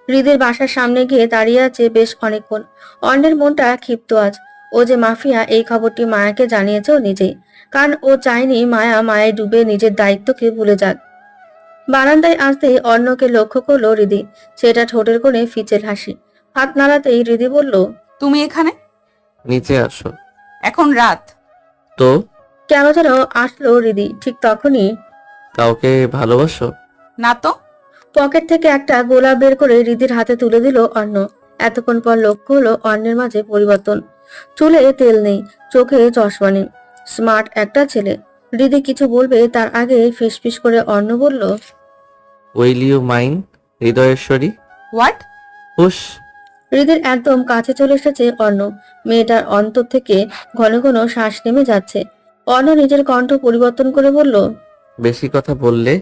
হৃদের বাসার সামনে গিয়ে দাঁড়িয়ে আছে বেশ অনেকক্ষণ। অর্ণের মনটা ক্ষিপ্ত আজ। ও যে মাফিয়া এই খবরটি মায়াকে জানিয়েছে ও নিজেই। কারণ ও চায়নি মায়ায় ডুবে নিজের দায়িত্বকে ভুলে যাক। বারান্দায় আসতে অর্ণকে লক্ষ্য করলো হৃদি। সেটা ঠোঁটের কোণে ফিচেল হাসি। হাত নাড়াতেই হৃদি বলল, তুমি এখানে? নিচে আসো। এখন রাত। তো কেন যেন আসলো হৃদি। ঠিক তখনই কাউকে ভালোবাসো? না তো। পকেট থেকে একটা গোলাপ বের করে হৃদির হাতে তুলে দিল অর্ণ। এতক্ষণ পর লক্ষ্য হলো অর্ণের মাঝে পরিবর্তন। চুলে তেল নেই, চোখে চশমা নেই। স্মার্ট একটা ছেলে। হৃদি কিছু বলবে তার আগে ফিসফিস করে অর্ণ বলল, উইল ইউ মাইন হৃদয়েশ্বরী? হোয়াট? হুশ। হৃদির একদম কাছে চলে এসেছে অর্ণ। মেয়েটার অন্তর থেকে ঘন ঘন শ্বাস নেমে যাচ্ছে। অর্ণ নিজের কণ্ঠ পরিবর্তন করে বলল, বেশি কথা বললে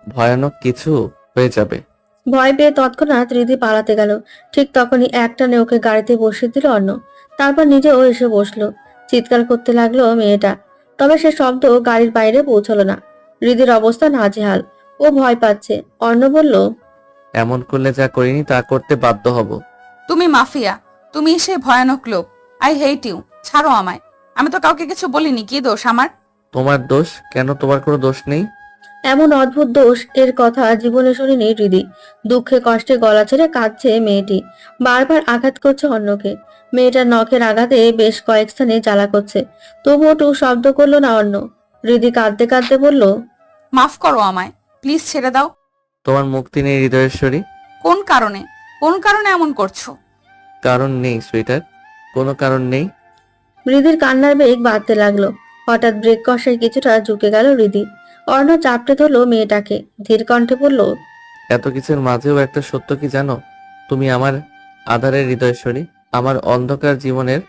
ভয়ানক কিছু হয়ে যাবে। ভয় পেয়ে তৎক্ষণাৎ হৃদি পালাতে গেল। ঠিক তখনই একটানে ওকে গাড়িতে বসিয়ে দিল অর্ণ। তারপর নিজেও এসে বসলো। চিৎকার করতে লাগলো মেয়েটা। তবে সে শব্দ গাড়ির বাইরে পৌঁছলো না। হৃদির অবস্থা নাজেহাল। ও ভয় পাচ্ছে। অর্ণ বলল, এমন করলে যা করিনি তা করতে বাধ্য হব। তুমি মাফিয়া। তুমি সে ভয়ানক লোক। I hate you. ছাড়ো আমায়। আমি তো কাউকে কিছু বলিনি। কি দোষ আমার? তোমার দোষ কেন? তোমার কোনো দোষ নেই। এমন অদ্ভুত দোষ এর কথা জীবনে শুনিনি হৃদি। দুঃখে কষ্টে গলা ছেড়ে কাঁদছে মেয়েটি। বারবার আঘাত করছে অন্যকে। মেয়েটার নখের আঘাতে বেশ কয়েক স্থানে জ্বালা করছে। তবুও টু শব্দ করলো না অন্য। হৃদি কাঁদতে কাঁদতে বলল, মাফ করো আমায়। প্লিজ ছেড়ে দাও। তোমার মুক্তি নেই হৃদয়েশ্বরী। কোন কারণে? কোন কারণে এমন করছো? কারণ নেই সুইটার, কোনো কারণ নেই। হৃদির কান্নার বেগ বাড়তে লাগলো। হঠাৎ ব্রেক কষায় কিছুটা ঝুঁকে গেল হৃদি। অর্ণ চাপটে ধরলো মেয়েটাকে। ধীর কণ্ঠে বলল, এত কিছুর মাঝেও একটা সত্য কি জানো? তুমি আমার আধারের হৃদয়েশ্বরী, আমার অন্ধকার জীবনের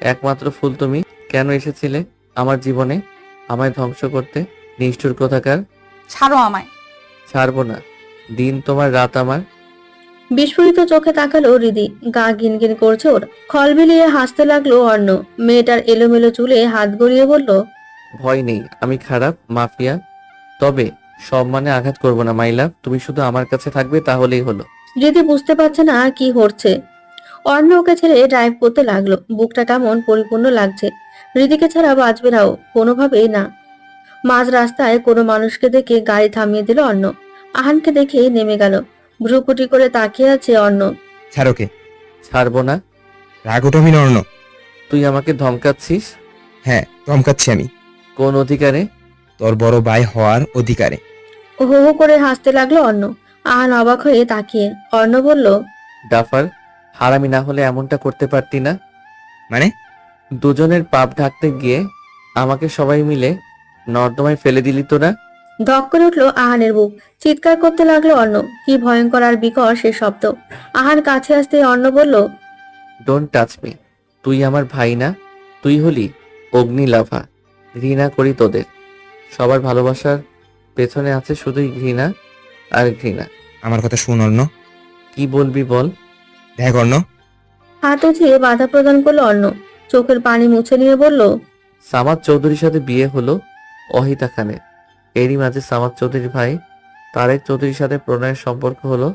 একমাত্র ফুল তুমি। কেন এসেছিলে আমার জীবনে আমায় ধ্বংস করতে? নিষ্ঠুর কোথাকার। ছাড়ো আমায়। ছাড়বো না। দিন তোমার, রাত আমার। বিস্ফোরিত চোখে তাকালো হৃদি। গা ঘিনঘিন করছে ওর। খল বিলিয়ে হাসতে লাগলো অর্ণ। মেয়েটার এলোমেলো চুলে হাত গড়িয়ে বলল, ভয় নেই, আমি খারাপ মাফিয়া, তবে সম্মানে আঘাত করব না মাই লাভ। তুমি শুধু আমার কাছে থাকবে, তাহলেই হলো। হৃদি বুঝতে পারছে না কি হচ্ছে। অর্ণ ওকে ছেড়ে ড্রাইভ করতে লাগলো। বুকটা কেমন পরিপূর্ণ লাগছে। হৃদিকে ছাড়া বাঁচবে নাও, কোনোভাবেই না। মাঝ রাস্তায় কোনো মানুষকে দেখে গাড়ি থামিয়ে দিল অর্ণ। আহানকে দেখে নেমে গেল। ভ্রুকুটি করে তাকিয়ে আছে অর্ণ। ছাড়োকে। ছাড়বো না। রাগ ওঠাবি না অর্ণ। তুই আমাকে ধমকাচ্ছিস? হ্যাঁ, ধমকাচ্ছি আমি। কোন অধিকারে? তোর বড় ভাই হওয়ার অধিকারে। হো হো করে হাসতে লাগলো অর্ণ। আহান অবাক হয়ে তাকিয়ে। অর্ণ বলল, ডাফার, হারামি না হলে এমনটা করতে পারতি না। মানে? দুজনের পাপ ঢাকতে গিয়ে আমাকে সবাই মিলে নর্দমায় ফেলে দিলি তোরা। ধক করে উঠলো আহানের বুক। চিৎকার করতে লাগলো অর্ণ। কি ভয়ঙ্কর আর বিকট সে শব্দ। আহান কাছে আসতে অর্ণ বলল, ডোন্ট টাচ মি। তুই আমার ভাই না, তুই হলি অগ্নি লাভা। ঘৃণা করি তোদের। সবার ভালোবাসার পেছনে আছে শুধুই ঘৃণা আর ঘৃণা। আমার কথা শুন অর্ণ। কি বলবি বল। দেখ অর্ণ, হাত উঠিয়ে বাধা প্রদান করলো অর্ণ। চোখের পানি মুছে নিয়ে বলল, সামাদ চৌধুরীর সাথে বিয়ে হলো অহিতা খানের। এরই মাঝে সামাদ চৌধুরীর ভাই তারেক চৌধুরীর সাথে প্রণয়ের সম্পর্ক হলো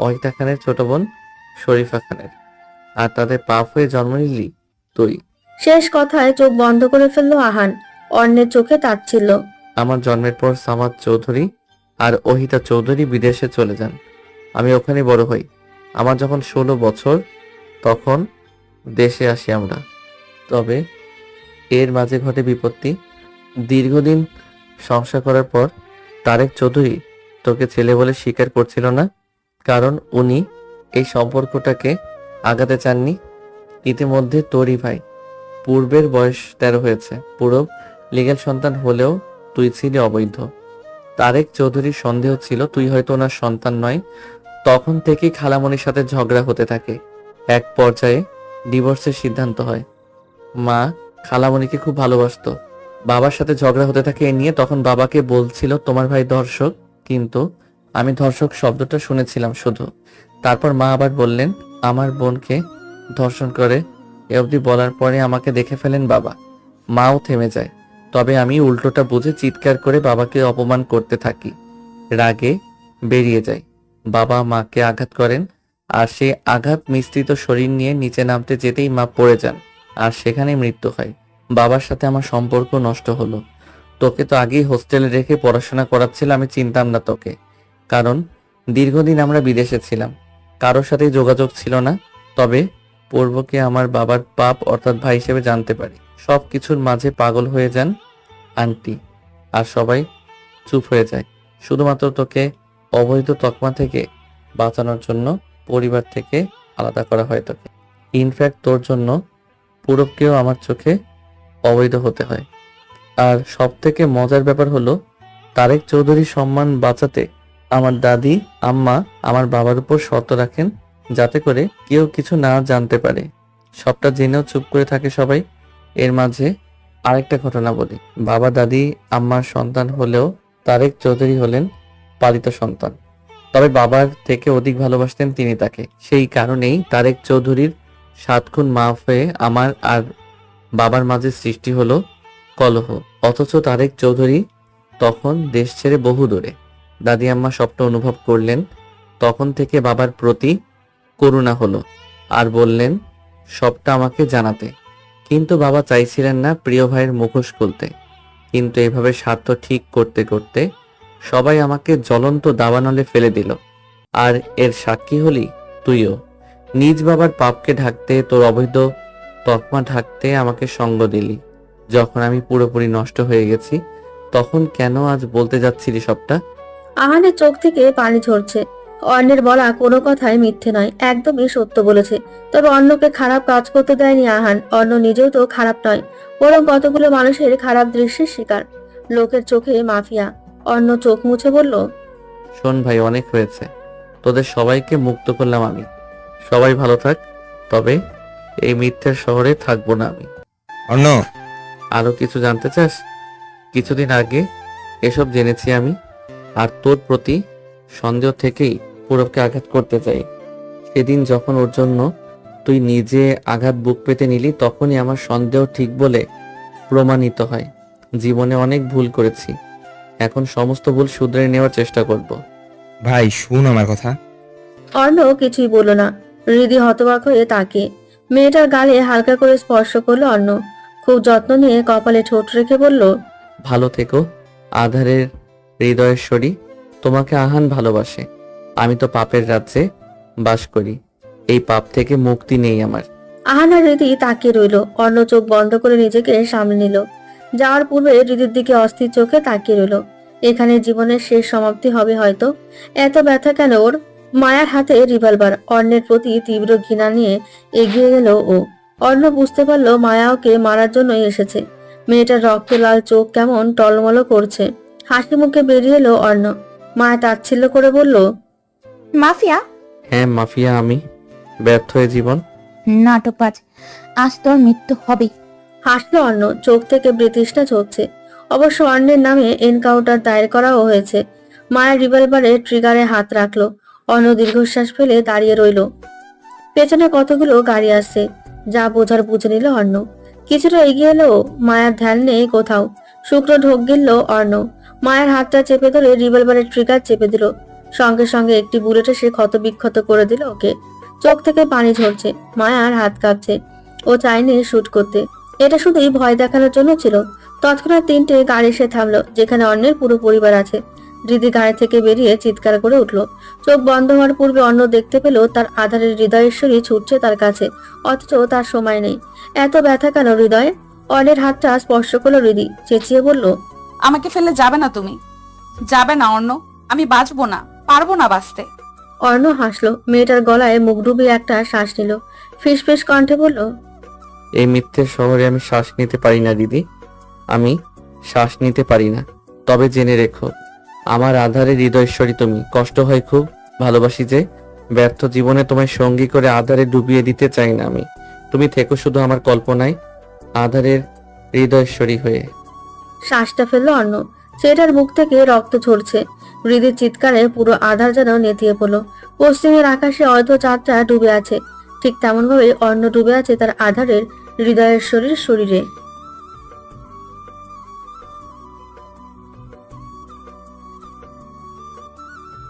অহিতা খানের ছোট বোন শরীফা খানের। আর তাদের পাপ হয়ে জন্ম নিলি তুই। শেষ কথায় চোখ বন্ধ করে ফেললো আহান। অর্ণের চোখে তাচ্ছিল্য। আমার জন্মের পর সামাদ চৌধুরী আর অহিতা চৌধুরী বিদেশে চলে যান। আমি ওখানে বড় হই। আমার যখন 16 বছর তখন দেশে আসি আমরা। তবে এর মাঝে ঘটে বিপত্তি। দীর্ঘদিন সংসার করার পর তারেক চৌধুরী তোকে ছেলে বলে স্বীকার করছিল না, কারণ উনি এই সম্পর্কটাকে আগাতে চাননি। ইতিমধ্যে তোরই ভাই পূর্বের বয়স 13 হয়েছে। পূরব লিগ্যাল সন্তান হলেও তুই ছিলি অবৈধ। তারেক চৌধুরীর সন্দেহ ছিল তুই হয়তো ওনার সন্তান নয়। তখন থেকেই খালামণির সাথে ঝগড়া হতে থাকে। এক পর্যায়ে ডিভোর্সের সিদ্ধান্ত হয়। মা খালামণিকে খুব ভালোবাসতো। বাবার সাথে ঝগড়া হতে থাকে এ নিয়ে। তখন বাবাকে বলছিল তোমার ভাই ধর্ষক, কিন্তু আমি ধর্ষক শব্দটা শুনেছিলাম শুধু। তারপর মা আবার বললেন আমার বোনকে ধর্ষণ করে। এ অবধি বলার পরে আমাকে দেখে ফেলেন বাবা। মাও থেমে যায়। তবে আমি উল্টোটা বুঝে চিৎকার করে বাবাকে অপমান করতে থাকি। রাগে বেরিয়ে যায়। বাবা মাকে আঘাত করেন, আর সেই আঘাত মিশ্রিত শরীর নিয়ে নিচে নামতে যেতেই মা পড়ে যান, আর সেখানেই মৃত্যু হয়। বাবার সাথে আমার সম্পর্ক নষ্ট হলো। তোকে তো আগেই হোস্টেলে রেখে পড়াশোনা করাচ্ছিল, আমি চিনতাম না তোকে, কারণ দীর্ঘদিন আমরা বিদেশে ছিলাম। কারোর সাথেই যোগাযোগ ছিল না। তবে পূর্বকে আমার বাবার পাপ অর্থাৎ ভাই হিসেবে জানতে পারি। সব কিছুর মাঝে পাগল হয়ে যান আন্টি, আর সবাই চুপ হয়ে যায়। শুধুমাত্র তোকে অবৈধ তকমা থেকে বাঁচানোর জন্য পরিবার থেকে আলাদা করা হয় তোকে। ইনফ্যাক্ট তোর জন্য পূরবকেও আমার চোখে অবৈধ হতে হয়। আর সব থেকে মজার ব্যাপার হলো তারেক চৌধুরীর সম্মান বাঁচাতে আমার দাদি আম্মা আমার বাবার উপর শর্ত রাখেন, যাতে করে কেউ কিছু না জানতে পারে। সবটা জেনেও চুপ করে থাকে সবাই। এর মাঝে আরেকটা ঘটনা বলি। বাবা দাদি আম্মার সন্তান হলেও তারেক চৌধুরী হলেন পালিত সন্তান। তবে বাবার থেকে অধিক ভালোবাসতেন তিনি তাকে। সেই কারণেই তারেক চৌধুরীর 7 খুন মাফ হয়ে আমার আর বাবার মাঝে সৃষ্টি হলো কলহ। অথচ তারেক চৌধুরী তখন দেশ ছেড়ে বহু দূরে। দাদি আম্মা সবটা অনুভব করলেন। তখন থেকে বাবার প্রতি করুণা হলো, আর বললেন সবটা আমাকে জানাতে। কিন্তু বাবা চাইছিলেন না প্রিয় ভাইয়ের মুখোশ খুলতে। কিন্তু এভাবে স্বার্থ ঠিক করতে করতে সবাই আমাকে জ্বলন্ত দাবানলে ফেলে দিল। আর এর সাক্ষী হলি তুইও। নিজ বাবার পাপকে ঢাকতে, তোর অবৈধ তকমা ঢাকতে আমাকে সঙ্গ দিলি। যখন আমি পুরোপুরি নষ্ট হয়ে গেছি, তখন কেন আজ বলতে যাচ্ছিলি সবটা? আহানের চোখ থেকে পানি ঝরছে। অন্যের বলা কোনো কথাই মিথ্যে নয়, একদমই সত্য বলেছে। তবে অন্যকে খারাপ কাজ করতে দেয়নি আহান। অন্য নিজেও তো খারাপ নয়, বরং কতগুলো মানুষের খারাপ দৃশ্যের শিকার। লোকের চোখে মাফিয়া। অন্য চোখ মুছে বলল, শোন ভাই, অনেক হয়েছে। তোদের সবাইকে মুক্ত করলাম আমি। সবাই ভালো থাক। তবে এই মিথ্যের শহরে থাকবো না আমি। অর্ণ, আরো কিছু জানতে চাস? কিছুদিন আগে এসব জেনেছি আমি, আর তোর প্রতি সন্দেহ থেকেই পূরবকে আঘাত করতে চাই। সেদিন যখন ওর জন্য তুই নিজে আঘাত বুক পেতে নিলি, তখনই আমার সন্দেহ ঠিক বলে প্রমাণিত হয়। জীবনে অনেক ভুল করেছি, এখন সমস্ত ভুল শুধরে নেওয়ার চেষ্টা করব। ভাই শুন আমার কথা। অর্ণ কিছুই বলল না। হৃদি হতবাক হয়ে তাকে মেয়েটার গালে হালকা করে স্পর্শ করলো অর্ণ। খুব যত্ন নিয়ে কপালে ঠোঁট রেখে বলল, ভালো থেকো আধারের হৃদয়েশ্বরী। তোমাকে আহান ভালোবাসে। আমি তো পাপের রাজ্যে বাস করি। এই পাপ থেকে মুক্তি নেই আমার। আহান আর রীতি তাকিয়ে রইল। অন্য চোখ বন্ধ করে নিজেকে সামলে নিল। যাওয়ার পূর্বে রীতির দিকে অস্থির চোখে তাকিয়ে রইল। এখানে জীবনের শেষ সমাপ্তি হবে হয়তো। এত ব্যথা কেন ওর? মায়ার হাতে রিভলভার। অন্যের প্রতি তীব্র ঘৃণা নিয়ে এগিয়ে গেল ও। অর্ণ বুঝতে পারলো মায়া ওকে মারার জন্যই এসেছে। মেয়েটার রক্ত লাল চোখ কেমন টলমল করছে। হাসি মুখে বেরিয়ে এলো অর্ণ। মায়া তাচ্ছিল্য করে বলল, মাফিয়া? হ্যাঁ মাফিয়া আমি। ব্যর্থ হয়ে জীবন। নাটকবাজ, আজ তোর মৃত্যু হবে। হাসলো অর্ণ। চোখ থেকে বৃতৃষ্ণা ঝরছে। অবশ্য অর্ণের নামে এনকাউন্টার দায়ের করাও হয়েছে। মায়ের রিভলভারের ট্রিগারে হাত রাখলো। অর্ণ দীর্ঘশ্বাস ফেলে দাঁড়িয়ে রইল। পেছনে কতগুলো গাড়ি আসছে, যা বোঝার বুঝে নিল অর্ণ। কিছুটা এগিয়ে এলো। মায়ার ধ্যান নেই কোথাও। শুক্র ঢোক গিলল অর্ণ। মায়ের হাতটা চেপে ধরে রিভলভারের ট্রিগার চেপে দিল। সঙ্গে সঙ্গে একটি বুলেট এসে ক্ষত বিক্ষত করে দিল ওকে। চোখ থেকে পানি ঝরছে। মায়ার হাত কাঁপছে। ও চায়নি শুট করতে। এটা শুধুই ভয় দেখানোর জন্য ছিল। তৎক্ষণাৎ 3টে গাড়ি এসে থামলো, যেখানে অন্যের পুরো পরিবার আছে। হৃদি গাড়ি থেকে বেরিয়ে চিৎকার করে উঠলো। চোখ বন্ধ হওয়ার পূর্বে অন্য দেখতে পেল তার আধারের হৃদয়েশ্বরী ছুটছে তার কাছে, অথচ তার সময় নেই। এত ব্যথা কেন হৃদয়ে? অর্ণের হাতটা স্পর্শ করলো হৃদি। চেঁচিয়ে বলল, আমাকে ফেলে যাবে না তুমি। যাবে না অর্ণ, আমি বাঁচবো না, পারবো না বাঁচতে। অর্ণ হাসলো। মেয়েটার গলায় মুখ ডুবিয়ে একটা শ্বাস নিল। ফিসফিস কণ্ঠে বলল, এই মিথ্যের শহরে আমি শ্বাস নিতে পারি না দিদি। আমি শ্বাস নিতে পারি না। তবে জেনে রেখো, আমার আধারে হৃদয়েশ্বরী তুমি। কষ্ট হয় খুব, ভালোবাসি যে। ব্যর্থ জীবনে তোমায় সঙ্গী করে আধারে ডুবিয়ে দিতে চাই না আমি। তুমি থেকো শুধু আমার কল্পনায়, আধারের হৃদয়েশ্বরী হয়ে। শ্বাসটা ফেললো অর্ণ। ছেলেটার মুখ থেকে রক্ত ঝরছে। হৃদির চিৎকারে পুরো আধার যেন নেতিয়ে পড়লো। পশ্চিমের আকাশে অর্ধ চাঁদটা ডুবে আছে। ঠিক তেমন ভাবে অর্ণ ডুবে আছে তার আধারের হৃদয়েশ্বরীর শরীরে।